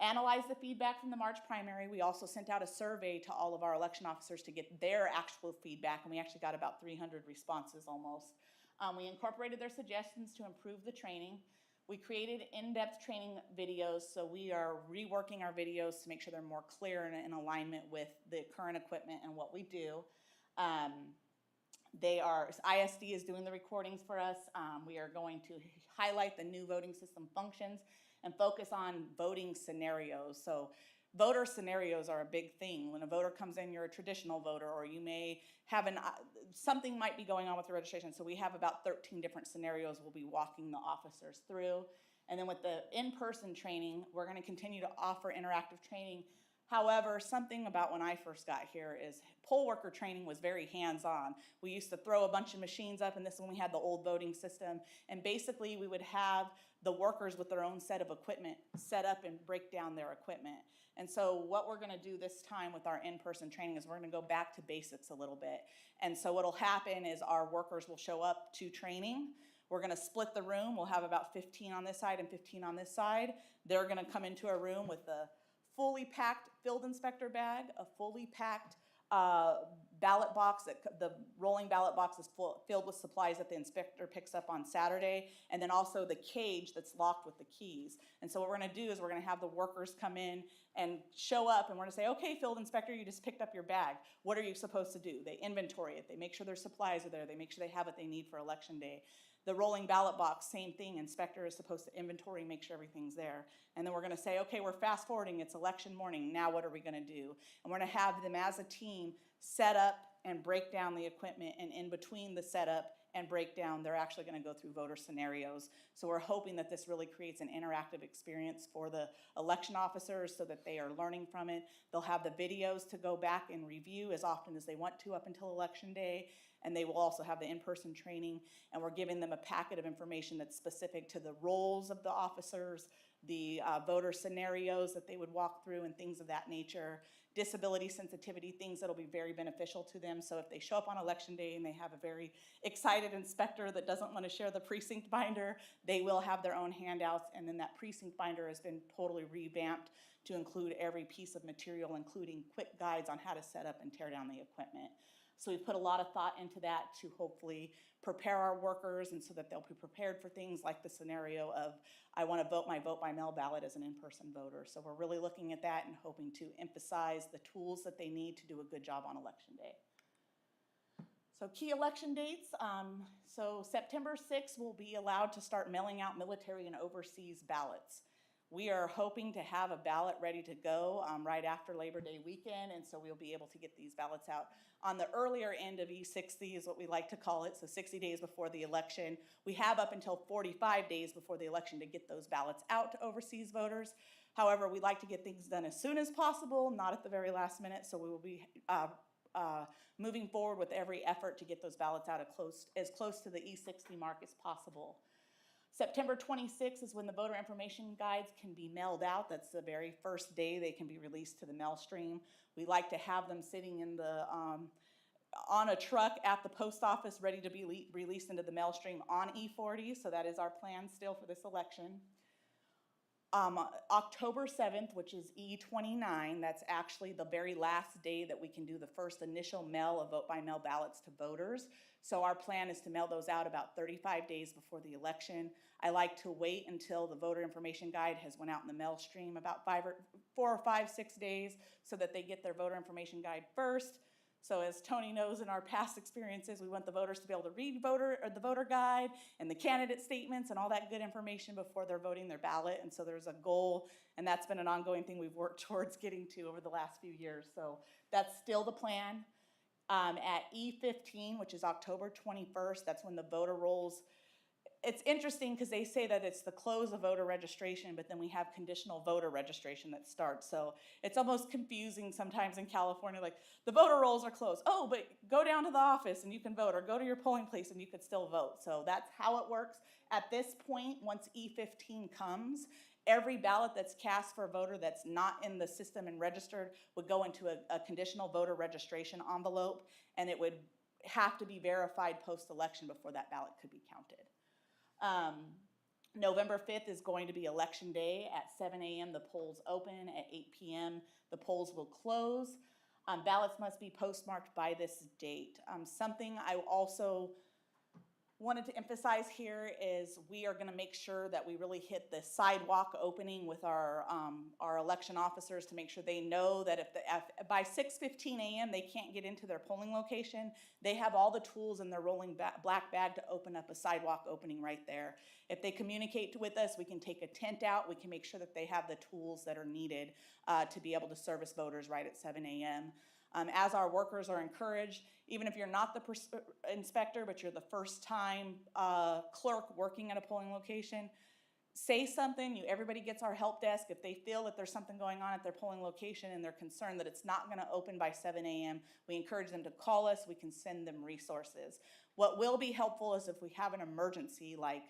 analyzed the feedback from the March primary. We also sent out a survey to all of our election officers to get their actual feedback, and we actually got about 300 responses almost. We incorporated their suggestions to improve the training. We created in-depth training videos, so we are reworking our videos to make sure they're more clear and in alignment with the current equipment and what we do. ISD is doing the recordings for us. We are going to highlight the new voting system functions and focus on voting scenarios. So voter scenarios are a big thing. When a voter comes in, you're a traditional voter, or you may have something might be going on with the registration. So we have about 13 different scenarios we'll be walking the officers through. And then with the in-person training, we're going to continue to offer interactive training. However, something about when I first got here is poll worker training was very hands-on. We used to throw a bunch of machines up, and this is when we had the old voting system. And basically, we would have the workers with their own set of equipment set up and break down their equipment. And so what we're going to do this time with our in-person training is we're going to go back to basics a little bit. And so what will happen is our workers will show up to training. We're going to split the room. We'll have about 15 on this side and 15 on this side. They're going to come into a room with a fully packed field inspector bag, a fully packed ballot box, the rolling ballot box is filled with supplies that the inspector picks up on Saturday, and then also the cage that's locked with the keys. And so what we're gonna do is we're gonna have the workers come in and show up, and we're gonna say, okay, field inspector, you just picked up your bag. What are you supposed to do? They inventory it, they make sure their supplies are there, they make sure they have what they need for election day. The rolling ballot box, same thing, inspector is supposed to inventory, make sure everything's there. And then we're gonna say, okay, we're fast forwarding, it's election morning, now what are we gonna do? And we're gonna have them as a team set up and break down the equipment, and in between the setup and breakdown, they're actually gonna go through voter scenarios. So we're hoping that this really creates an interactive experience for the election officers so that they are learning from it. They'll have the videos to go back and review as often as they want to up until election day. And they will also have the in-person training, and we're giving them a packet of information that's specific to the roles of the officers, the voter scenarios that they would walk through and things of that nature, disability sensitivity, things that'll be very beneficial to them. So if they show up on election day and they have a very excited inspector that doesn't want to share the precinct binder, they will have their own handouts, and then that precinct binder has been totally revamped to include every piece of material, including quick guides on how to set up and tear down the equipment. So we've put a lot of thought into that to hopefully prepare our workers, and so that they'll be prepared for things like the scenario of, I want to vote my vote by mail ballot as an in-person voter. So we're really looking at that and hoping to emphasize the tools that they need to do a good job on election day. So key election dates, so September 6th will be allowed to start mailing out military and overseas ballots. We are hoping to have a ballot ready to go right after Labor Day weekend, and so we'll be able to get these ballots out on the earlier end of E60 is what we like to call it, so 60 days before the election. We have up until 45 days before the election to get those ballots out to overseas voters. However, we like to get things done as soon as possible, not at the very last minute, so we will be moving forward with every effort to get those ballots out as close to the E60 mark as possible. September 26th is when the voter information guides can be mailed out. That's the very first day they can be released to the mail stream. We like to have them sitting in the on a truck at the post office ready to be released into the mail stream on E40, so that is our plan still for this election. October 7th, which is E29, that's actually the very last day that we can do the first initial mail of vote-by-mail ballots to voters. So our plan is to mail those out about 35 days before the election. I like to wait until the voter information guide has went out in the mail stream about 4 or 5, 6 days so that they get their voter information guide first. So as Tony knows in our past experiences, we want the voters to be able to read the voter guide and the candidate statements and all that good information before they're voting their ballot. And so there's a goal, and that's been an ongoing thing we've worked towards getting to over the last few years. So that's still the plan. At E15, which is October 21st, that's when the voter rolls. It's interesting because they say that it's the close of voter registration, but then we have conditional voter registration that starts. So it's almost confusing sometimes in California, like the voter rolls are closed. Oh, but go down to the office and you can vote, or go to your polling place and you could still vote. So that's how it works. At this point, once E15 comes, every ballot that's cast for a voter that's not in the system and registered would go into a conditional voter registration envelope, and it would have to be verified post-election before that ballot could be counted. November 5th is going to be election day. At 7 a.m. the polls open. At 8 p.m. the polls will close. Ballots must be postmarked by this date. Something I also wanted to emphasize here is we are going to make sure that we really hit the sidewalk opening with our election officers to make sure they know that if by 6:15 a.m. they can't get into their polling location, they have all the tools in their rolling black bag to open up a sidewalk opening right there. If they communicate with us, we can take a tent out. We can make sure that they have the tools that are needed to be able to service voters right at 7 a.m. As our workers are encouraged, even if you're not the inspector, but you're the first time clerk working at a polling location, say something. Everybody gets our help desk. If they feel that there's something going on at their polling location and they're concerned that it's not going to open by 7 a.m., we encourage them to call us. We can send them resources. What will be helpful is if we have an emergency, like,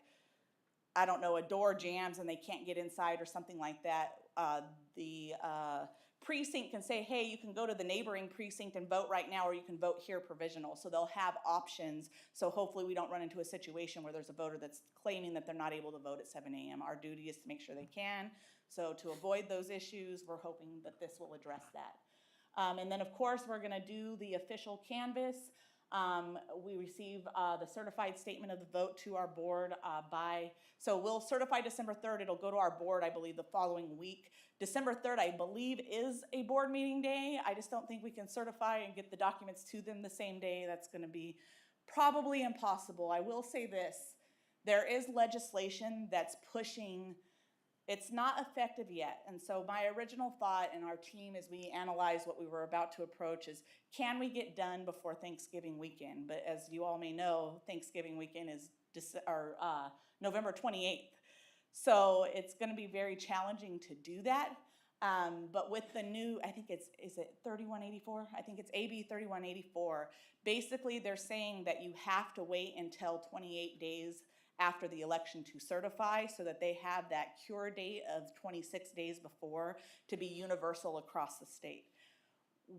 I don't know, a door jams and they can't get inside or something like that, the precinct can say, hey, you can go to the neighboring precinct and vote right now, or you can vote here provisional. So they'll have options. So hopefully we don't run into a situation where there's a voter that's claiming that they're not able to vote at 7 a.m. Our duty is to make sure they can. So to avoid those issues, we're hoping that this will address that. And then, of course, we're gonna do the official canvas. We receive the certified statement of the vote to our board so we'll certify December 3rd. It'll go to our board, I believe, the following week. December 3rd, I believe, is a board meeting day. I just don't think we can certify and get the documents to them the same day. That's gonna be probably impossible. I will say this, there is legislation that's pushing. It's not effective yet, and so my original thought in our team as we analyzed what we were about to approach is, can we get done before Thanksgiving weekend? But as you all may know, Thanksgiving weekend is November 28th. So it's gonna be very challenging to do that. But with the new, I think is it 3184? I think it's AB 3184. Basically, they're saying that you have to wait until 28 days after the election to certify so that they have that cure date of 26 days before to be universal across the state.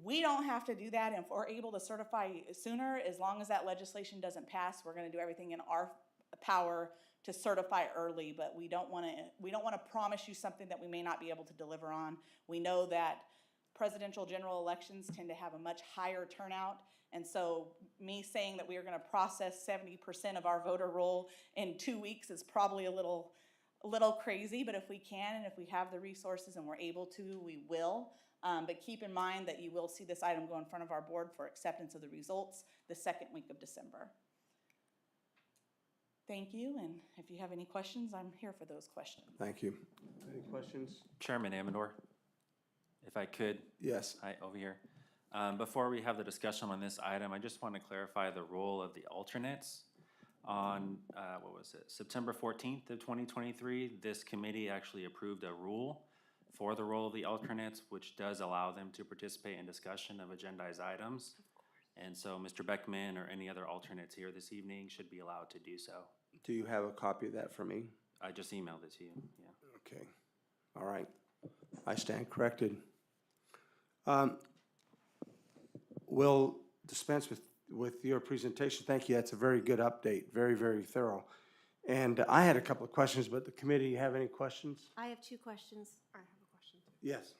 We don't have to do that, and if we're able to certify sooner, as long as that legislation doesn't pass, we're gonna do everything in our power to certify early, but we don't wanna promise you something that we may not be able to deliver on. We know that presidential general elections tend to have a much higher turnout, and so me saying that we are gonna process 70% of our voter roll in 2 weeks is probably a little crazy, but if we can and if we have the resources and we're able to, we will. But keep in mind that you will see this item go in front of our board for acceptance of the results the second week of December. Thank you, and if you have any questions, I'm here for those questions. Thank you. Any questions? Chairman Amador, if I could. Yes. Hi, over here. Before we have the discussion on this item, I just want to clarify the role of the alternates. On, September 14th of 2023, this committee actually approved a rule for the role of the alternates, which does allow them to participate in discussion of agendized items. And so Mr. Beckman or any other alternates here this evening should be allowed to do so. Do you have a copy of that for me? I just emailed it to you, yeah. Okay. All right. I stand corrected. We'll dispense with your presentation. Thank you. That's a very good update. Very, very thorough. And I had a couple of questions, but the committee, you have any questions? I have two questions. I have a question too. Yes.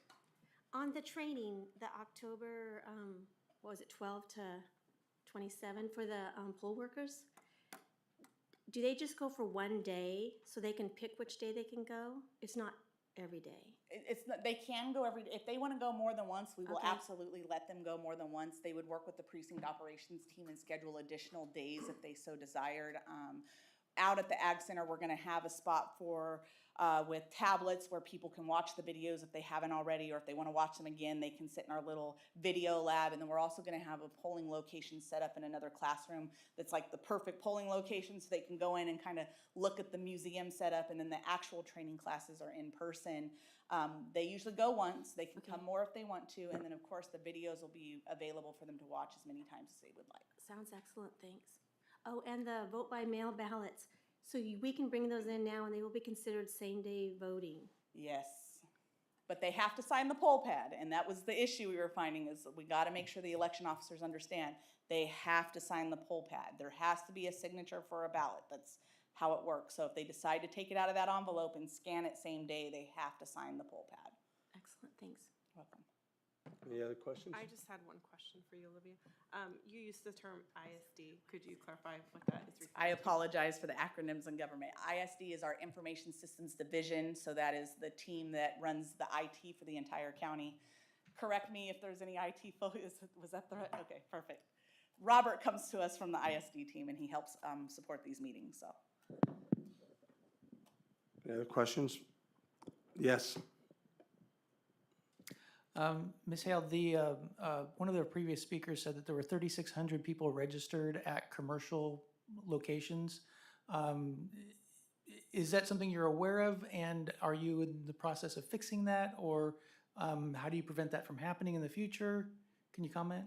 On the training, the October, 12 to 27 for the poll workers? Do they just go for one day so they can pick which day they can go? It's not every day. They can go if they want to go more than once, we will Okay. absolutely let them go more than once. They would work with the precinct operations team and schedule additional days if they so desired. Out at the Ag Center, we're going to have a spot for with tablets where people can watch the videos if they haven't already, or if they want to watch them again, they can sit in our little video lab. And then we're also going to have a polling location set up in another classroom that's like the perfect polling location, so they can go in and kind of look at the museum setup. And then the actual training classes are in person. They usually go once. They can come more if they want to. And then, of course, the videos will be available for them to watch as many times as they would like. Sounds excellent, thanks. Oh, and the vote by mail ballots. So we can bring those in now and they will be considered same-day voting. Yes, but they have to sign the poll pad, and that was the issue we were finding, is we got to make sure the election officers understand they have to sign the poll pad. There has to be a signature for a ballot. That's how it works. So if they decide to take it out of that envelope and scan it same day, they have to sign the poll pad. Excellent, thanks. Welcome. Any other questions? I just had one question for you, Olivia. You used the term ISD. Could you clarify what that is referring to? I apologize for the acronyms in government. ISD is our Information Systems Division, so that is the team that runs the IT for the entire county. Correct me if there's any IT focus. Was that the right? Okay, perfect. Robert comes to us from the ISD team, and he helps support these meetings. So. Any other questions? Yes. Ms. Hale, one of the previous speakers said that there were 3,600 people registered at commercial locations. Is that something you're aware of, and are you in the process of fixing that, or how do you prevent that from happening in the future? Can you comment?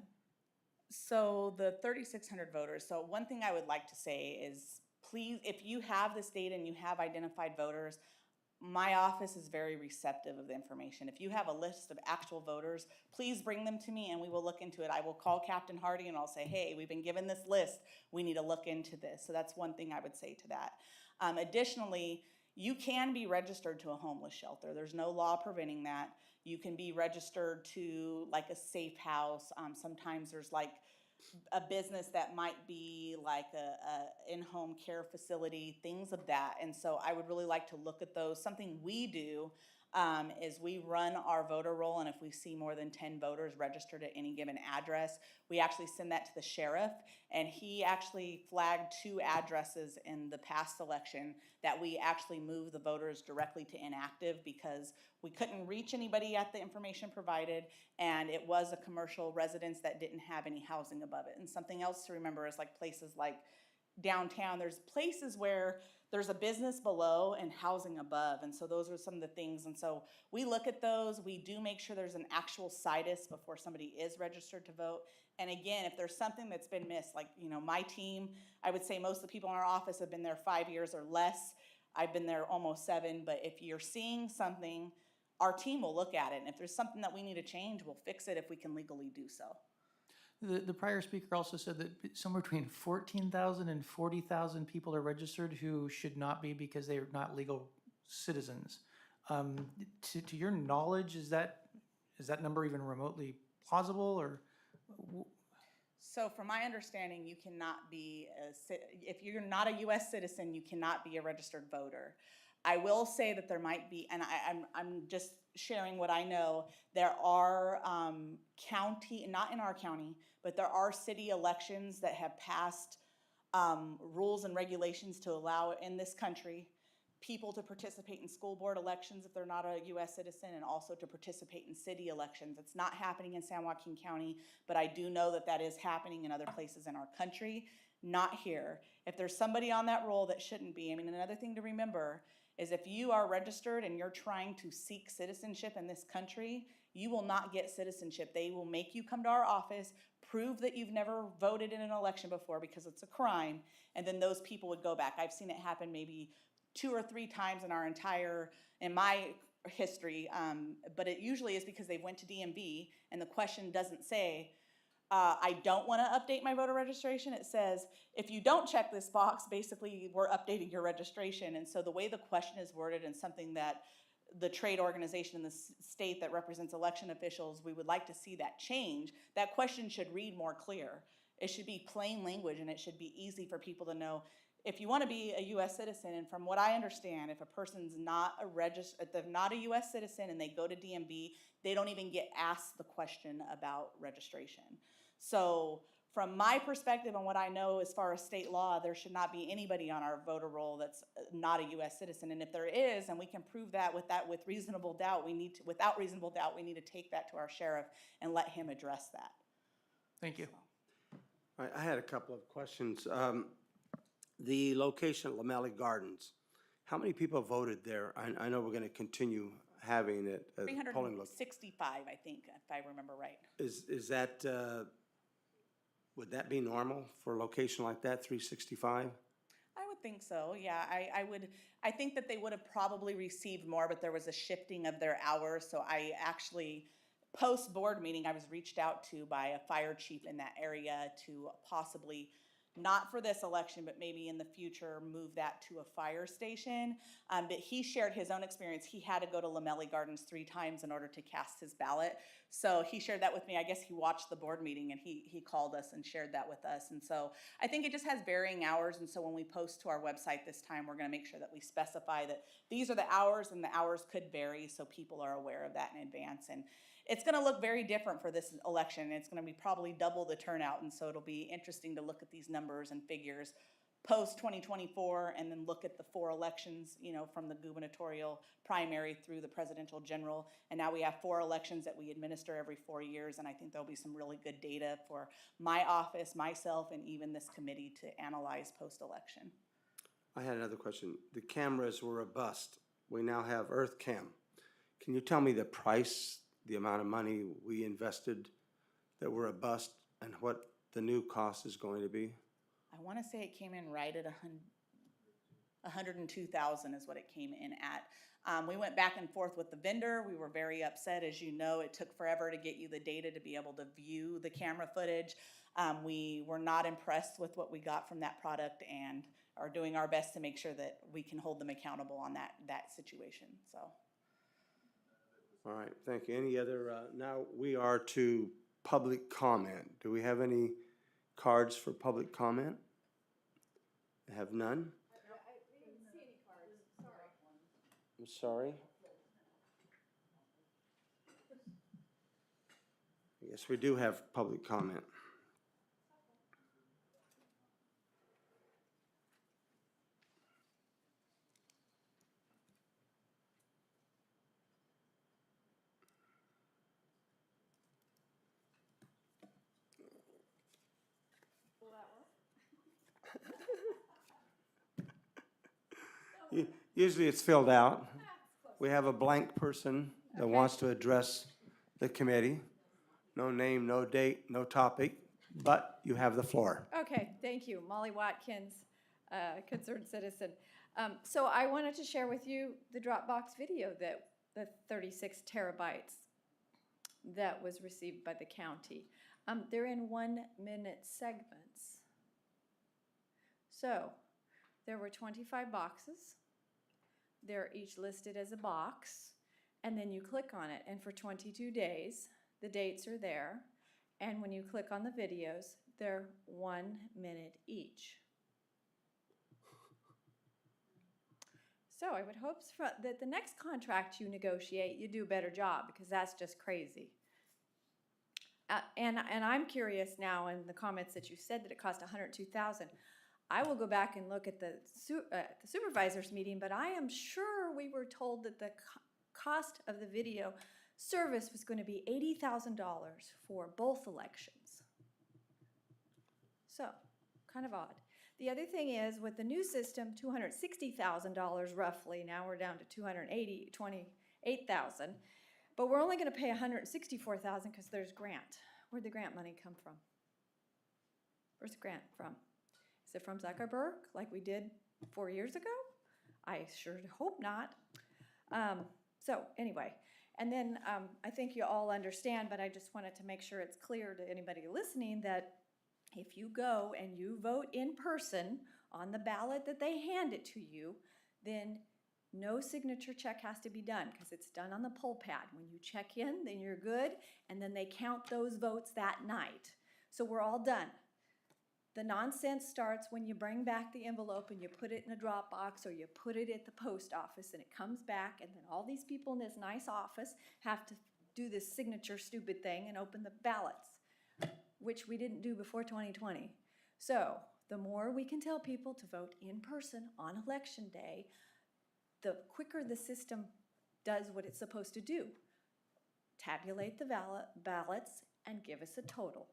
So the 3,600 voters, so one thing I would like to say is, please, if you have this data and you have identified voters, my office is very receptive of the information. If you have a list of actual voters, please bring them to me and we will look into it. I will call Captain Hardy and I'll say, hey, we've been given this list. We need to look into this. So that's one thing I would say to that. Additionally, You can be registered to a homeless shelter. There's no law preventing that. You can be registered to like a safe house. Sometimes there's like a business that might be like a in-home care facility, things of that. And so I would really like to look at those. Something we do is we run our voter roll, and if we see more than 10 voters registered at any given address, we actually send that to the sheriff, and he actually flagged 2 addresses in the past election that we actually moved the voters directly to inactive because we couldn't reach anybody at the information provided, and it was a commercial residence that didn't have any housing above it. And something else to remember is like places like downtown, there's places where there's a business below and housing above, and so those are some of the things. And so we look at those. We do make sure there's an actual situs before somebody is registered to vote. And again, if there's something that's been missed, like, you know, my team, I would say most of the people in our office have been there 5 years or less. I've been there almost 7, but if you're seeing something, our team will look at it, and if there's something that we need to change, we'll fix it if we can legally do so. The prior speaker also said that somewhere between 14,000 and 40,000 people are registered who should not be because they are not legal citizens. To your knowledge, is that number even remotely plausible, or? So from my understanding, you cannot be, if you're not a U.S. citizen, you cannot be a registered voter. I will say that there might be, and I'm just sharing what I know, there are county, not in our county, but there are city elections that have passed rules and regulations to allow in this country people to participate in school board elections if they're not a U.S. citizen, and also to participate in city elections. It's not happening in San Joaquin County, but I do know that that is happening in other places in our country, not here. If there's somebody on that roll that shouldn't be, I mean, another thing to remember is if you are registered and you're trying to seek citizenship in this country, you will not get citizenship. They will make you come to our office, prove that you've never voted in an election before because it's a crime, and then those people would go back. I've seen it happen maybe 2 or 3 times in my history, but it usually is because they went to DMV and the question doesn't say, I don't want to update my voter registration. It says, if you don't check this box, basically we're updating your registration. And so the way the question is worded, and something that the trade organization in the state that represents election officials, we would like to see that change. That question should read more clear. It should be plain language, and it should be easy for people to know. If you want to be a U.S. citizen, and from what I understand, if a person's not if they're not a U.S. citizen and they go to DMV, they don't even get asked the question about registration. So from my perspective and what I know as far as state law, there should not be anybody on our voter roll that's not a U.S. citizen. And if there is, and we can prove that with reasonable doubt, without reasonable doubt, we need to take that to our sheriff and let him address that. Thank you. I had a couple of questions. The location at Lamelli Gardens, how many people voted there? I know we're going to continue having it as a polling location. 365, I think, if I remember right. Is that, would that be normal for a location like that, 365? I would think so, yeah. I think that they would have probably received more, but there was a shifting of their hours. So I actually, post-board meeting, I was reached out to by a fire chief in that area to possibly, not for this election, but maybe in the future, move that to a fire station. But he shared his own experience. He had to go to Lamelli Gardens 3 times in order to cast his ballot. So he shared that with me. I guess he watched the board meeting, and he called us and shared that with us. And so I think it just has varying hours. And so when we post to our website this time, we're going to make sure that we specify that these are the hours, and the hours could vary so people are aware of that in advance. And it's going to look very different for this election. It's going to be probably double the turnout, and so it'll be interesting to look at these numbers and figures post 2024, and then look at the 4 elections, you know, from the gubernatorial primary through the presidential general. And now we have 4 elections that we administer every 4 years, and I think there'll be some really good data for my office, myself, and even this committee to analyze post-election. I had another question. The cameras were a bust. We now have EarthCam. Can you tell me the price, the amount of money we invested that were a bust, and what the new cost is going to be? I want to say it came in right at $102,000 is what it came in at. We went back and forth with the vendor. We were very upset. As you know, it took forever to get you the data to be able to view the camera footage. We were not impressed with what we got from that product, and are doing our best to make sure that we can hold them accountable on that situation, so. All right, thank you. Any other, now we are to public comment. Do we have any cards for public comment? I have none. I'm sorry. Yes, we do have public comment. Usually it's filled out. We have a blank person that wants to address the committee. No name, no date, no topic, but you have the floor. Okay, thank you. Molly Watkins, concerned citizen. So I wanted to share with you the Dropbox video that the 36 terabytes that was received by the county. They're in 1-minute segments. So there were 25 boxes. They're each listed as a box, and then you click on it, and for 22 days, the dates are there, and when you click on the videos, they're 1 minute each. So I would hope that the next contract you negotiate, you do a better job, because that's just crazy. And I'm curious now in the comments that you said that it cost $102,000. I will go back and look at the supervisors meeting, but I am sure we were told that the cost of the video service was going to be $80,000 for both elections. So, kind of odd. The other thing is, with the new system, $260,000 roughly. Now we're down to $228,000. But we're only going to pay $164,000 because there's grant. Where'd the grant money come from? Where's the grant from? Is it from Zuckerberg, like we did 4 years ago? I sure hope not. So anyway, and then I think you all understand, but I just wanted to make sure it's clear to anybody listening that if you go and you vote in person on the ballot that they hand it to you, then no signature check has to be done because it's done on the poll pad. When you check in, then you're good, and then they count those votes that night. So we're all done. The nonsense starts when you bring back the envelope and you put it in a Dropbox or you put it at the post office and it comes back, and then all these people in this nice office have to do this signature stupid thing and open the ballots, which we didn't do before 2020. So the more we can tell people to vote in person on election day, the quicker the system does what it's supposed to do. Tabulate the ballots and give us a total.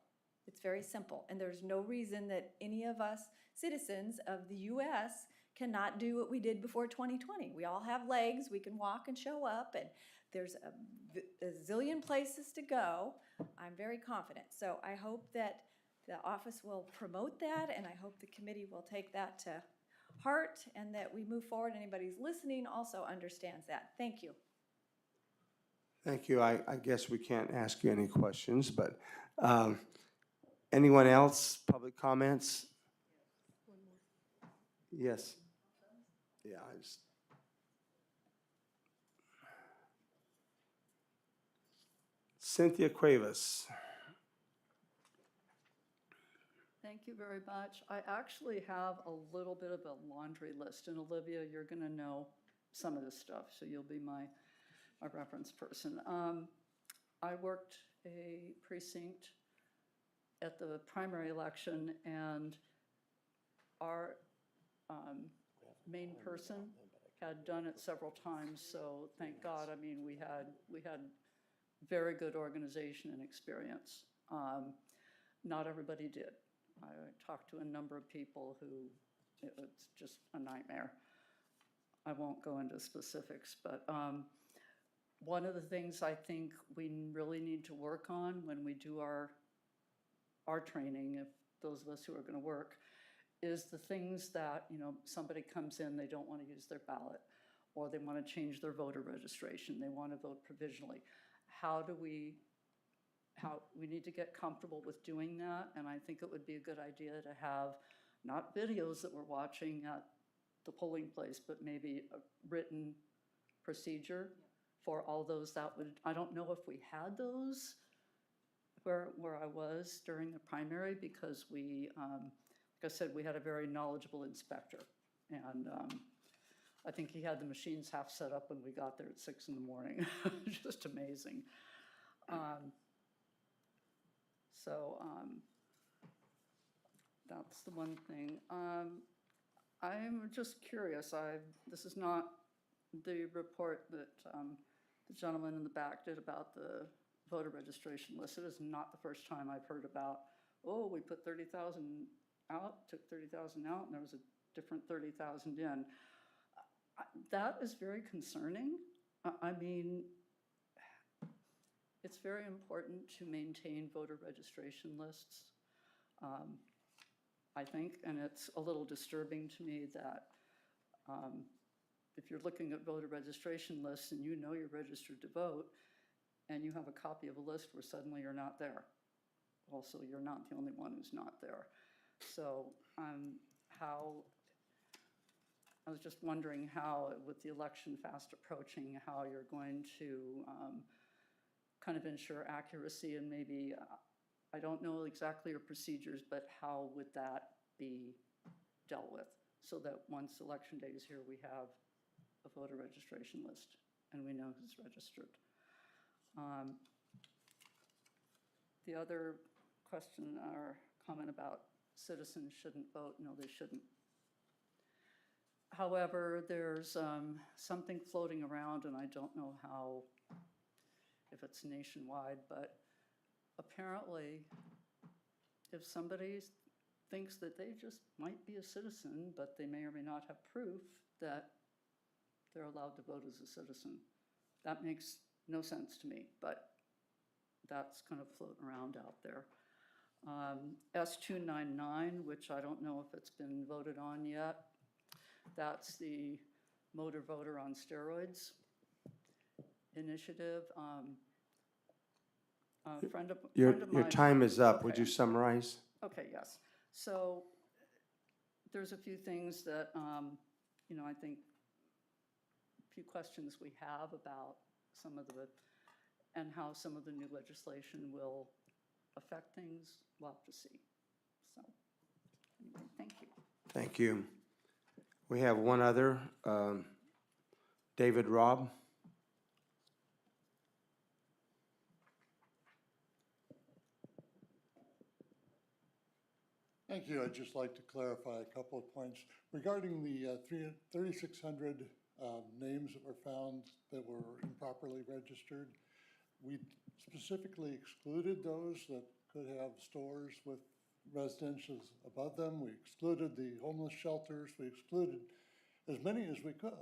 It's very simple, and there's no reason that any of us citizens of the U.S. cannot do what we did before 2020. We all have legs, we can walk and show up, and there's a zillion places to go. I'm very confident. So I hope that the office will promote that, and I hope the committee will take that to heart, and that we move forward. Anybody who's listening also understands that. Thank you. Thank you. I guess we can't ask you any questions, but anyone else? Public comments? Yes. Yeah, Cynthia Cuevas. Thank you very much. I actually have a little bit of a laundry list, and Olivia, you're going to know some of this stuff, so you'll be my reference person. I worked a precinct at the primary election, and our main person had done it several times, so thank God. I mean, we had very good organization and experience. Not everybody did. I talked to a number of people who, it's just a nightmare. I won't go into specifics, but one of the things I think we really need to work on when we do our training, if those of us who are going to work, is the things that, you know, somebody comes in, they don't want to use their ballot, or they want to change their voter registration, they want to vote provisionally. We need to get comfortable with doing that, and I think it would be a good idea to have not videos that we're watching at the polling place, but maybe a written procedure for all those that would, I don't know if we had those where I was during the primary, because we, like I said, we had a very knowledgeable inspector. And I think he had the machines half set up when we got there at 6 in the morning. Just amazing. That's the one thing. I'm just curious. This is not the report that the gentleman in the back did about the voter registration list. It is not the first time I've heard about, oh, we put 30,000 out, took 30,000 out, and there was a different 30,000 in. That is very concerning. I mean, it's very important to maintain voter registration lists, I think, and it's a little disturbing to me that if you're looking at voter registration lists and you know you're registered to vote and you have a copy of a list where suddenly you're not there. Also, you're not the only one who's not there. So I was just wondering how, with the election fast approaching, how you're going to kind of ensure accuracy, and maybe, I don't know exactly your procedures, but how would that be dealt with? So that once election day is here, we have a voter registration list and we know who's registered. The other question or comment about citizens shouldn't vote, no, they shouldn't. However, there's something floating around, and I don't know if it's nationwide, but apparently if somebody thinks that they just might be a citizen, but they may or may not have proof that they're allowed to vote as a citizen. That makes no sense to me, but that's kind of floating around out there. S299, which I don't know if it's been voted on yet, that's the motor voter on steroids initiative. Friend of Your mine- time is up. Okay. Would you summarize? Okay, yes. So there's a few things that, I think, a few questions we have about some of and how some of the new legislation will affect things. We'll have to see. So, anyway, thank you. Thank you. We have one other, David Robb. Thank you. I'd just like to clarify a couple of points. Regarding the 3,600 names that were found that were improperly registered, we specifically excluded those that could have stores with residences above them. We excluded the homeless shelters. We excluded as many as we could.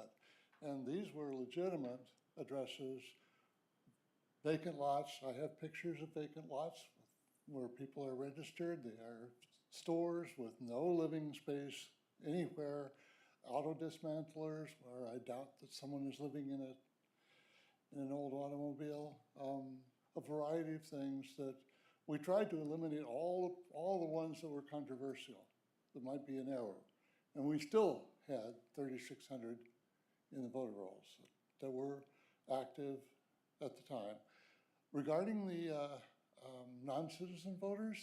And these were legitimate addresses, vacant lots. I have pictures of vacant lots where people are registered. They are stores with no living space anywhere, auto dismantlers where I doubt that someone is living in an old automobile, a variety of things that we tried to eliminate all the ones that were controversial, that might be an error. And we still had 3,600 in the voter rolls that were active at the time. Regarding the non-citizen voters,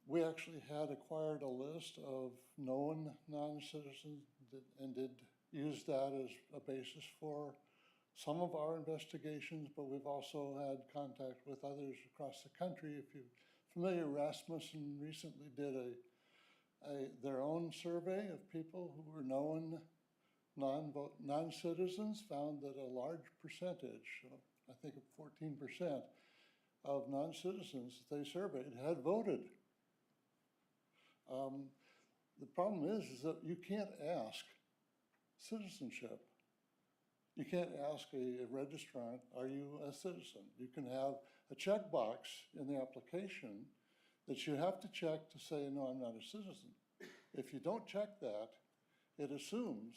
we actually had acquired a list of known non-citizens and did use that as a basis for some of our investigations, but we've also had contact with others across the country. If you're familiar, Rasmussen recently did their own survey of people who were known non-citizens, found that a large percentage, I think 14% of non-citizens that they surveyed had voted. The problem is that you can't ask citizenship. You can't ask a registrant, are you a citizen? You can have a checkbox in the application that you have to check to say, no, I'm not a citizen. If you don't check that, it assumes,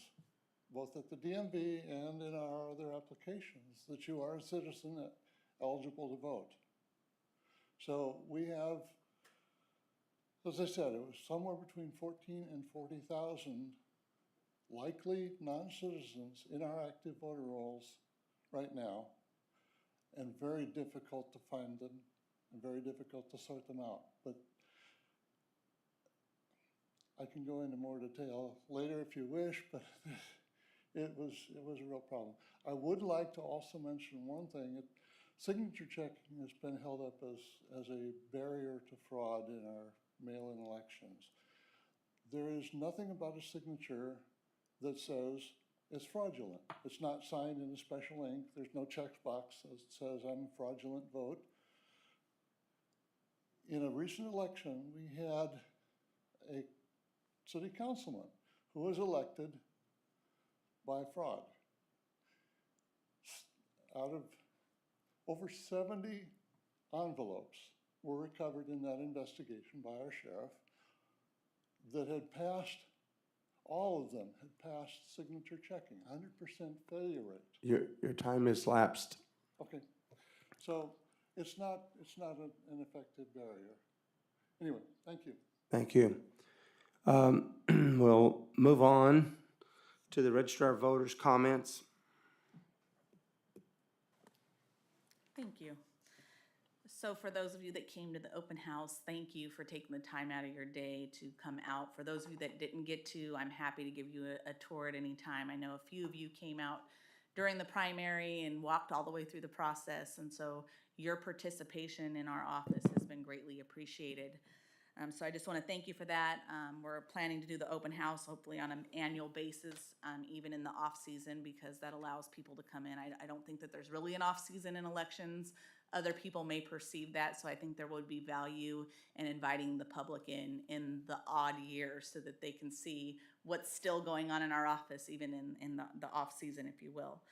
both at the DMV and in our other applications, that you are a citizen eligible to vote. So we have As I said, it was somewhere between 14 and 40,000 likely non-citizens in our active voter rolls right now, and very difficult to find them and very difficult to sort them out. But I can go into more detail later if you wish, but it was a real problem. I would like to also mention one thing. Signature checking has been held up as a barrier to fraud in our mail-in elections. There is nothing about a signature that says it's fraudulent. It's not signed in a special ink. There's no checkbox that says I'm a fraudulent vote. In a recent election, we had a city councilman who was elected by fraud. Out of over 70 envelopes were recovered in that investigation by our sheriff that had passed, all of them had passed signature checking, 100% failure rate. Your time has lapsed. Okay, so it's not an effective barrier. Anyway, thank you. Thank you. We'll move on to the Registrar of Voters' comments. Thank you. So for those of you that came to the open house, thank you for taking the time out of your day to come out. For those of you that didn't get to, I'm happy to give you a tour at any time. I know a few of you came out during the primary and walked all the way through the process, and so your participation in our office has been greatly appreciated. So I just want to thank you for that. We're planning to do the open house hopefully on an annual basis, even in the off season, because that allows people to come in. I don't think that there's really an off season in elections. Other people may perceive that, so I think there would be value in inviting the public in the odd years so that they can see what's still going on in our office, even in the off season, if you will.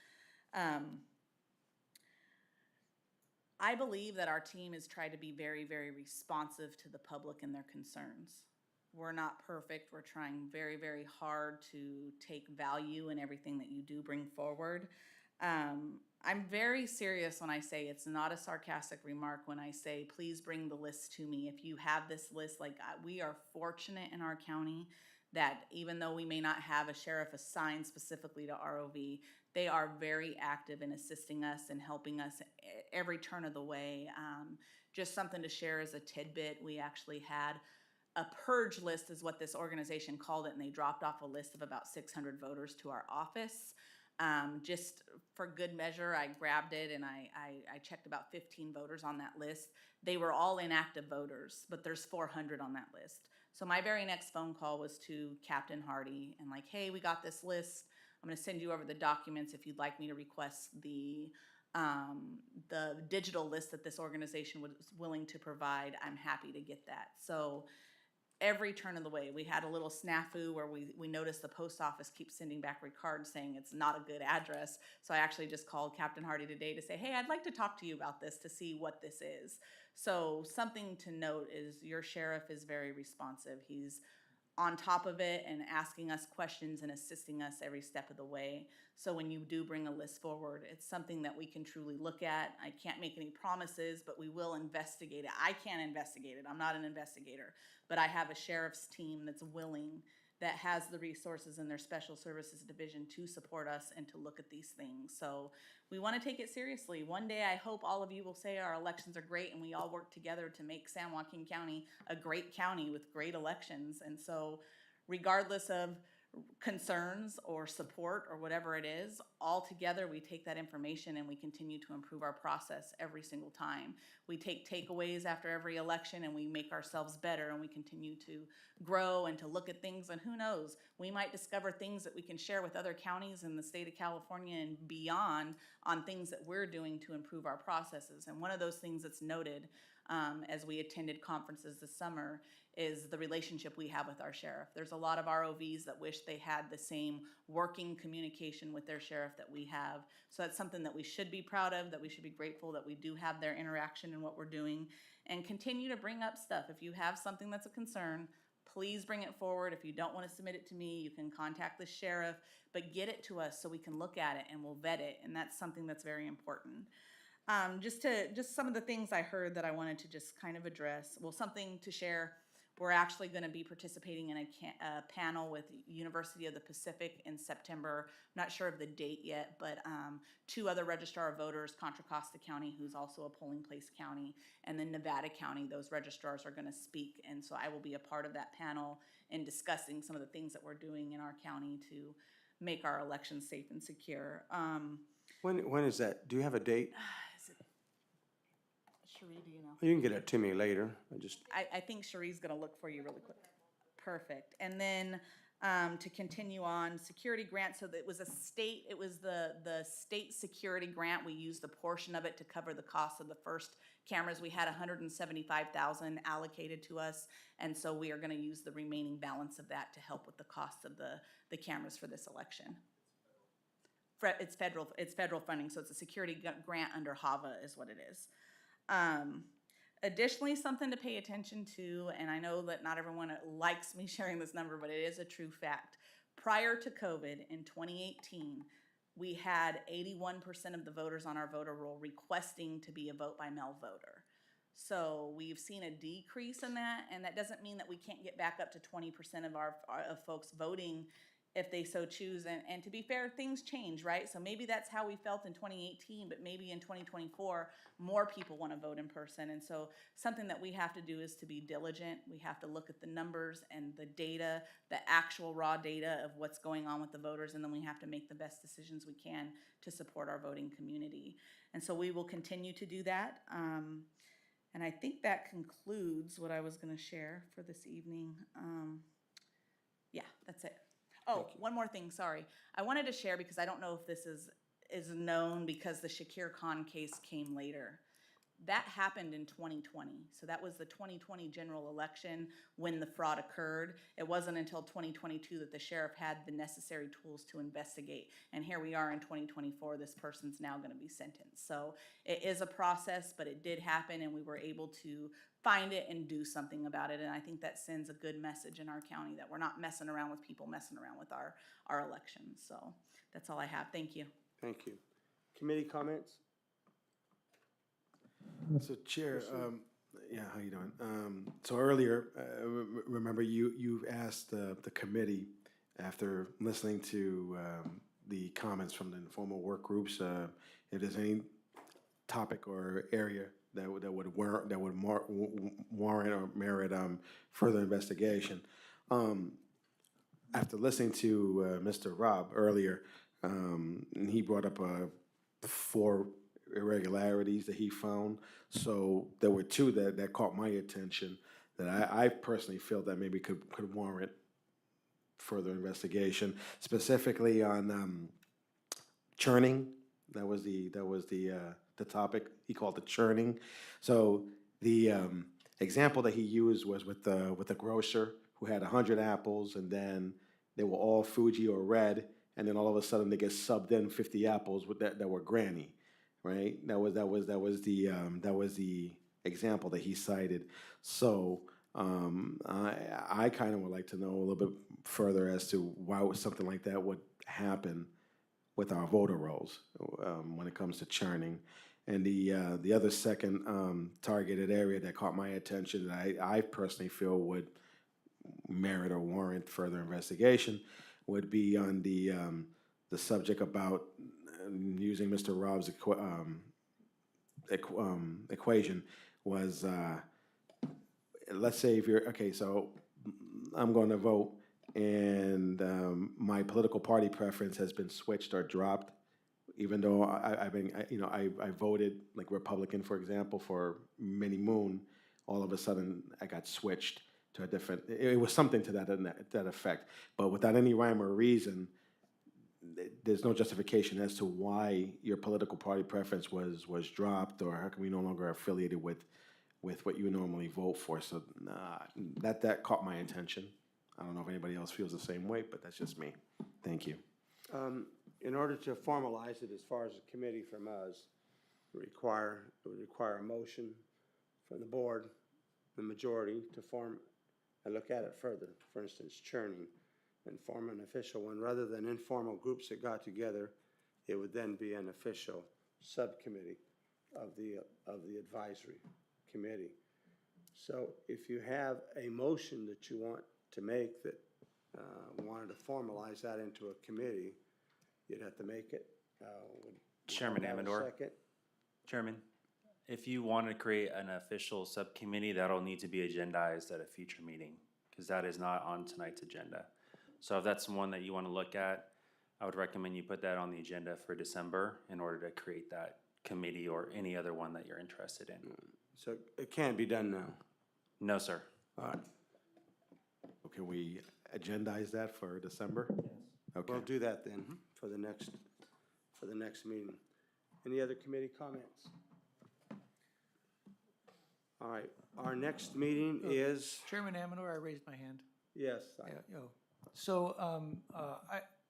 I believe that our team has tried to be very, very responsive to the public and their concerns. We're not perfect. We're trying very, very hard to take value in everything that you do bring forward. I'm very serious when I say it's not a sarcastic remark when I say, please bring the list to me. If you have this list, we are fortunate in our county that even though we may not have a sheriff assigned specifically to ROV, they are very active in assisting us and helping us every turn of the way. Just something to share as a tidbit, we actually had a purge list is what this organization called it, and they dropped off a list of about 600 voters to our office. Just for good measure, I grabbed it and I checked about 15 voters on that list. They were all inactive voters, but there's 400 on that list. So my very next phone call was to Captain Hardy and hey, we got this list. I'm going to send you over the documents if you'd like me to request the digital list that this organization was willing to provide. I'm happy to get that. So every turn of the way, we had a little snafu where we noticed the post office keeps sending back cards saying it's not a good address. So I actually just called Captain Hardy today to say, hey, I'd like to talk to you about this to see what this is. So something to note is your sheriff is very responsive. He's on top of it and asking us questions and assisting us every step of the way. So when you do bring a list forward, it's something that we can truly look at. I can't make any promises, but we will investigate it. I can't investigate it. I'm not an investigator, but I have a sheriff's team that's willing, that has the resources in their special services division to support us and to look at these things. So we want to take it seriously. One day I hope all of you will say our elections are great and we all work together to make San Joaquin County a great county with great elections. And so regardless of concerns or support or whatever it is, all together we take that information and we continue to improve our process every single time. We take takeaways after every election and we make ourselves better and we continue to grow and to look at things, and who knows, we might discover things that we can share with other counties in the state of California and beyond on things that we're doing to improve our processes. And one of those things that's noted as we attended conferences this summer is the relationship we have with our sheriff. There's a lot of ROVs that wish they had the same working communication with their sheriff that we have. So that's something that we should be proud of, that we should be grateful that we do have their interaction in what we're doing, and continue to bring up stuff. If you have something that's a concern, please bring it forward. If you don't want to submit it to me, you can contact the sheriff, but get it to us so we can look at it and we'll vet it, and that's something that's very important. Just some of the things I heard that I wanted to just kind of address. Well, something to share. We're actually going to be participating in a panel with University of the Pacific in September. I'm not sure of the date yet, but 2 other registrar of voters, Contra Costa County, who's also a polling place county, and then Nevada County, those registrars are going to speak. And so I will be a part of that panel in discussing some of the things that we're doing in our county to make our elections safe and secure. When is that? Do you have a date? Is it, Cherie, do you know? You can get it to me later. I think Cherie's gonna look for you really quick. Perfect. And then, to continue on, security grant, so that it was the state security grant. We used a portion of it to cover the cost of the first cameras. We had 175,000 allocated to us, and so we are gonna use the remaining balance of that to help with the cost of the cameras for this election. It's federal funding, so it's a security grant under HAVA is what it is. Additionally, something to pay attention to, and I know that not everyone likes me sharing this number, but it is a true fact. Prior to COVID in 2018, we had 81% of the voters on our voter roll requesting to be a vote by mail voter. So we've seen a decrease in that, and that doesn't mean that we can't get back up to 20% of folks voting if they so choose. And to be fair, things change, right? So maybe that's how we felt in 2018, but maybe in 2024, more people want to vote in person. And so something that we have to do is to be diligent. We have to look at the numbers and the data, the actual raw data of what's going on with the voters, and then we have to make the best decisions we can to support our voting community. And so we will continue to do that. And I think that concludes what I was going to share for this evening. Yeah, that's it. Oh, one more thing, sorry. I wanted to share, because I don't know if this is known, because the Shakir Khan case came later. That happened in 2020. So that was the 2020 general election when the fraud occurred. It wasn't until 2022 that the sheriff had the necessary tools to investigate. And here we are in 2024, this person's now going to be sentenced. So it is a process, but it did happen, and we were able to find it and do something about it. And I think that sends a good message in our county that we're not messing around with people messing around with our elections. So that's all I have. Thank you. Thank you. Committee comments? So Chair, yeah, how you doing? So earlier, remember you asked the committee, after listening to the comments from the informal work groups, if there's any topic or area that would warrant or merit further investigation. After listening to Mr. Rob earlier, and he brought up 4 irregularities that he found. So there were 2 that caught my attention that I personally feel that maybe could warrant further investigation, specifically on churning. That was the topic. He called it churning. So the example that he used was with the grocer who had 100 apples, and then they were all Fuji or red, and then all of a sudden they get subbed in 50 apples that were Granny. Right, that was the example that he cited. So I kind of would like to know a little bit further as to why something like that would happen with our voter rolls when it comes to churning. And the other second targeted area that caught my attention that I personally feel would merit or warrant further investigation would be on the subject about using Mr. Rob's equation was, let's say if you're, okay, so I'm going to vote and my political party preference has been switched or dropped, even though I voted like Republican, for example, for Minnie Moon. All of a sudden I got switched to a different, it was something to that effect, but without any rhyme or reason. There's no justification as to why your political party preference was dropped, or how come you no longer are affiliated with what you normally vote for. So that caught my attention. I don't know if anybody else feels the same way, but that's just me. Thank you. In order to formalize it as far as a committee from us, it would require a motion from the board, the majority, to form and look at it further. For instance, churning, and form an official one. Rather than informal groups that got together, it would then be an official subcommittee of the advisory committee. So if you have a motion that you want to make that wanted to formalize that into a committee, you'd have to make it. Would Chairman have a Amador. Second. Chairman, if you want to create an official subcommittee, that'll need to be agendized at a future meeting, because that is not on tonight's agenda. So if that's one that you want to look at, I would recommend you put that on the agenda for December in order to create that committee or any other one that you're interested in. So it can't be done now. No, sir. All right, Well, can we agendize that for December? Okay. we'll do that then for the next meeting. Any other committee comments? All right, our next meeting is, Chairman Amador, I raised my hand. yes, Yeah, so,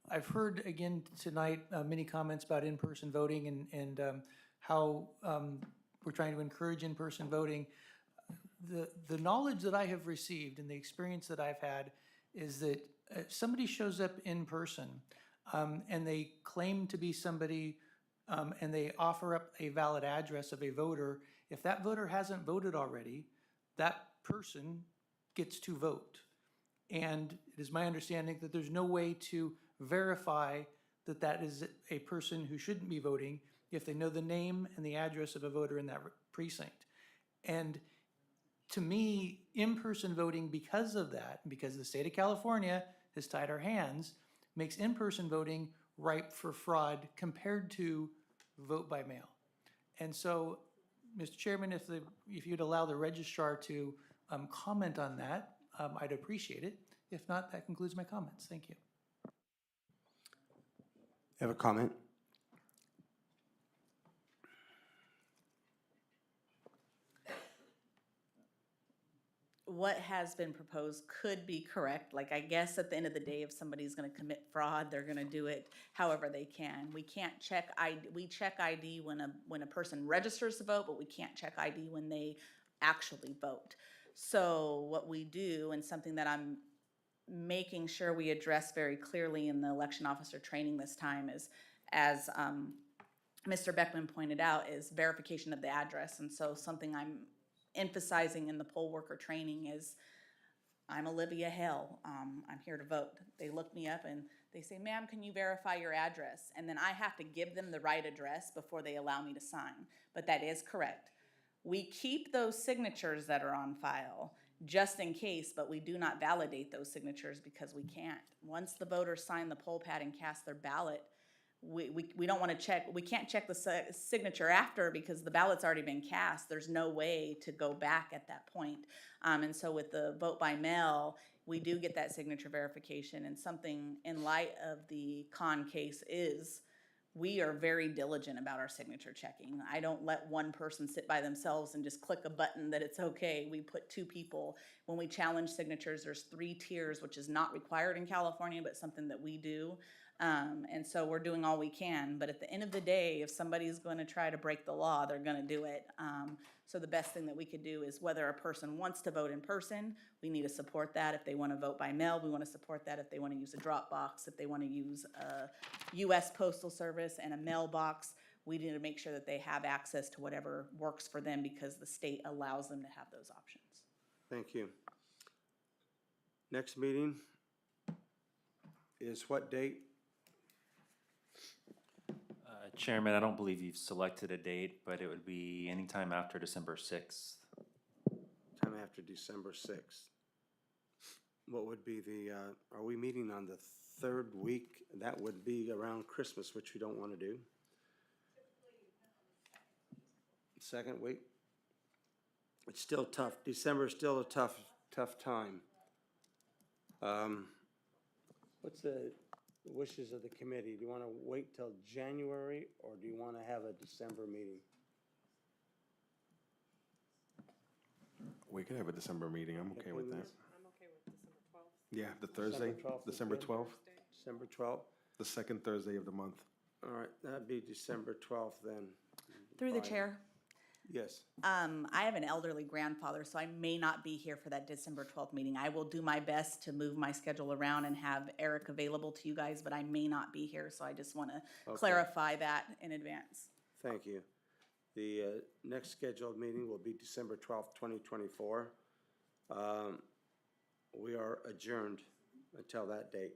I've heard again tonight, many comments about in-person voting and how, we're trying to encourage in-person voting. The knowledge that I have received and the experience that I've had is that if somebody shows up in person, and they claim to be somebody, and they offer up a valid address of a voter, if that voter hasn't voted already, that person gets to vote. And it is my understanding that there's no way to verify that that is a person who shouldn't be voting if they know the name and the address of a voter in that precinct. And to me, in-person voting, because of that, because the state of California has tied our hands, makes in-person voting ripe for fraud compared to vote by mail. And so, Mr. Chairman, if you'd allow the registrar to comment on that, I'd appreciate it. If not, that concludes my comments. Thank you. have a comment? What has been proposed could be correct. Like, I guess at the end of the day, if somebody's gonna commit fraud, they're gonna do it however they can. We can't check ID, we check ID when a person registers to vote, but we can't check ID when they actually vote. So what we do, and something that I'm making sure we address very clearly in the election officer training this time is, as Mr. Beckman pointed out, is verification of the address. And so something I'm emphasizing in the poll worker training is, I'm Olivia Hale, I'm here to vote. They look me up and they say, ma'am, can you verify your address? And then I have to give them the right address before they allow me to sign. But that is correct. We keep those signatures that are on file just in case, but we do not validate those signatures because we can't. Once the voters sign the poll pad and cast their ballot, we don't want to check, we can't check the signature after because the ballot's already been cast. There's no way to go back at that point. And so with the vote by mail, we do get that signature verification, and something in light of the Khan case is we are very diligent about our signature checking. I don't let one person sit by themselves and just click a button that it's okay. We put two people. When we challenge signatures, there's 3 tiers, which is not required in California, but something that we do. And so we're doing all we can, but at the end of the day, if somebody's going to try to break the law, they're going to do it. So the best thing that we could do is, whether a person wants to vote in person, we need to support that. If they want to vote by mail, we want to support that. If they want to use a drop box, if they want to use a U.S. Postal Service and a mailbox, we need to make sure that they have access to whatever works for them because the state allows them to have those options. Thank you. Next meeting is what date? Chairman, I don't believe you've selected a date, but it would be anytime after December 6th. Time after December 6th. What would be the, are we meeting on the 3rd week? That would be around Christmas, which we don't want to do. 2nd week? It's still tough. December is still a tough time. What's the wishes of the committee? Do you want to wait till January, or do you want to have a December meeting? We could have a December meeting. I'm okay with that. I'm okay with December 12th. Yeah, the Thursday, December 12th, December 12th? the second Thursday of the month. All right, that'd be December 12th then. Through the Fine. chair. Yes. I have an elderly grandfather, so I may not be here for that December 12th meeting. I will do my best to move my schedule around and have Eric available to you guys, but I may not be here, so I just want to clarify that in advance. Thank you. The next scheduled meeting will be December 12th, 2024. We are adjourned until that date.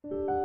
you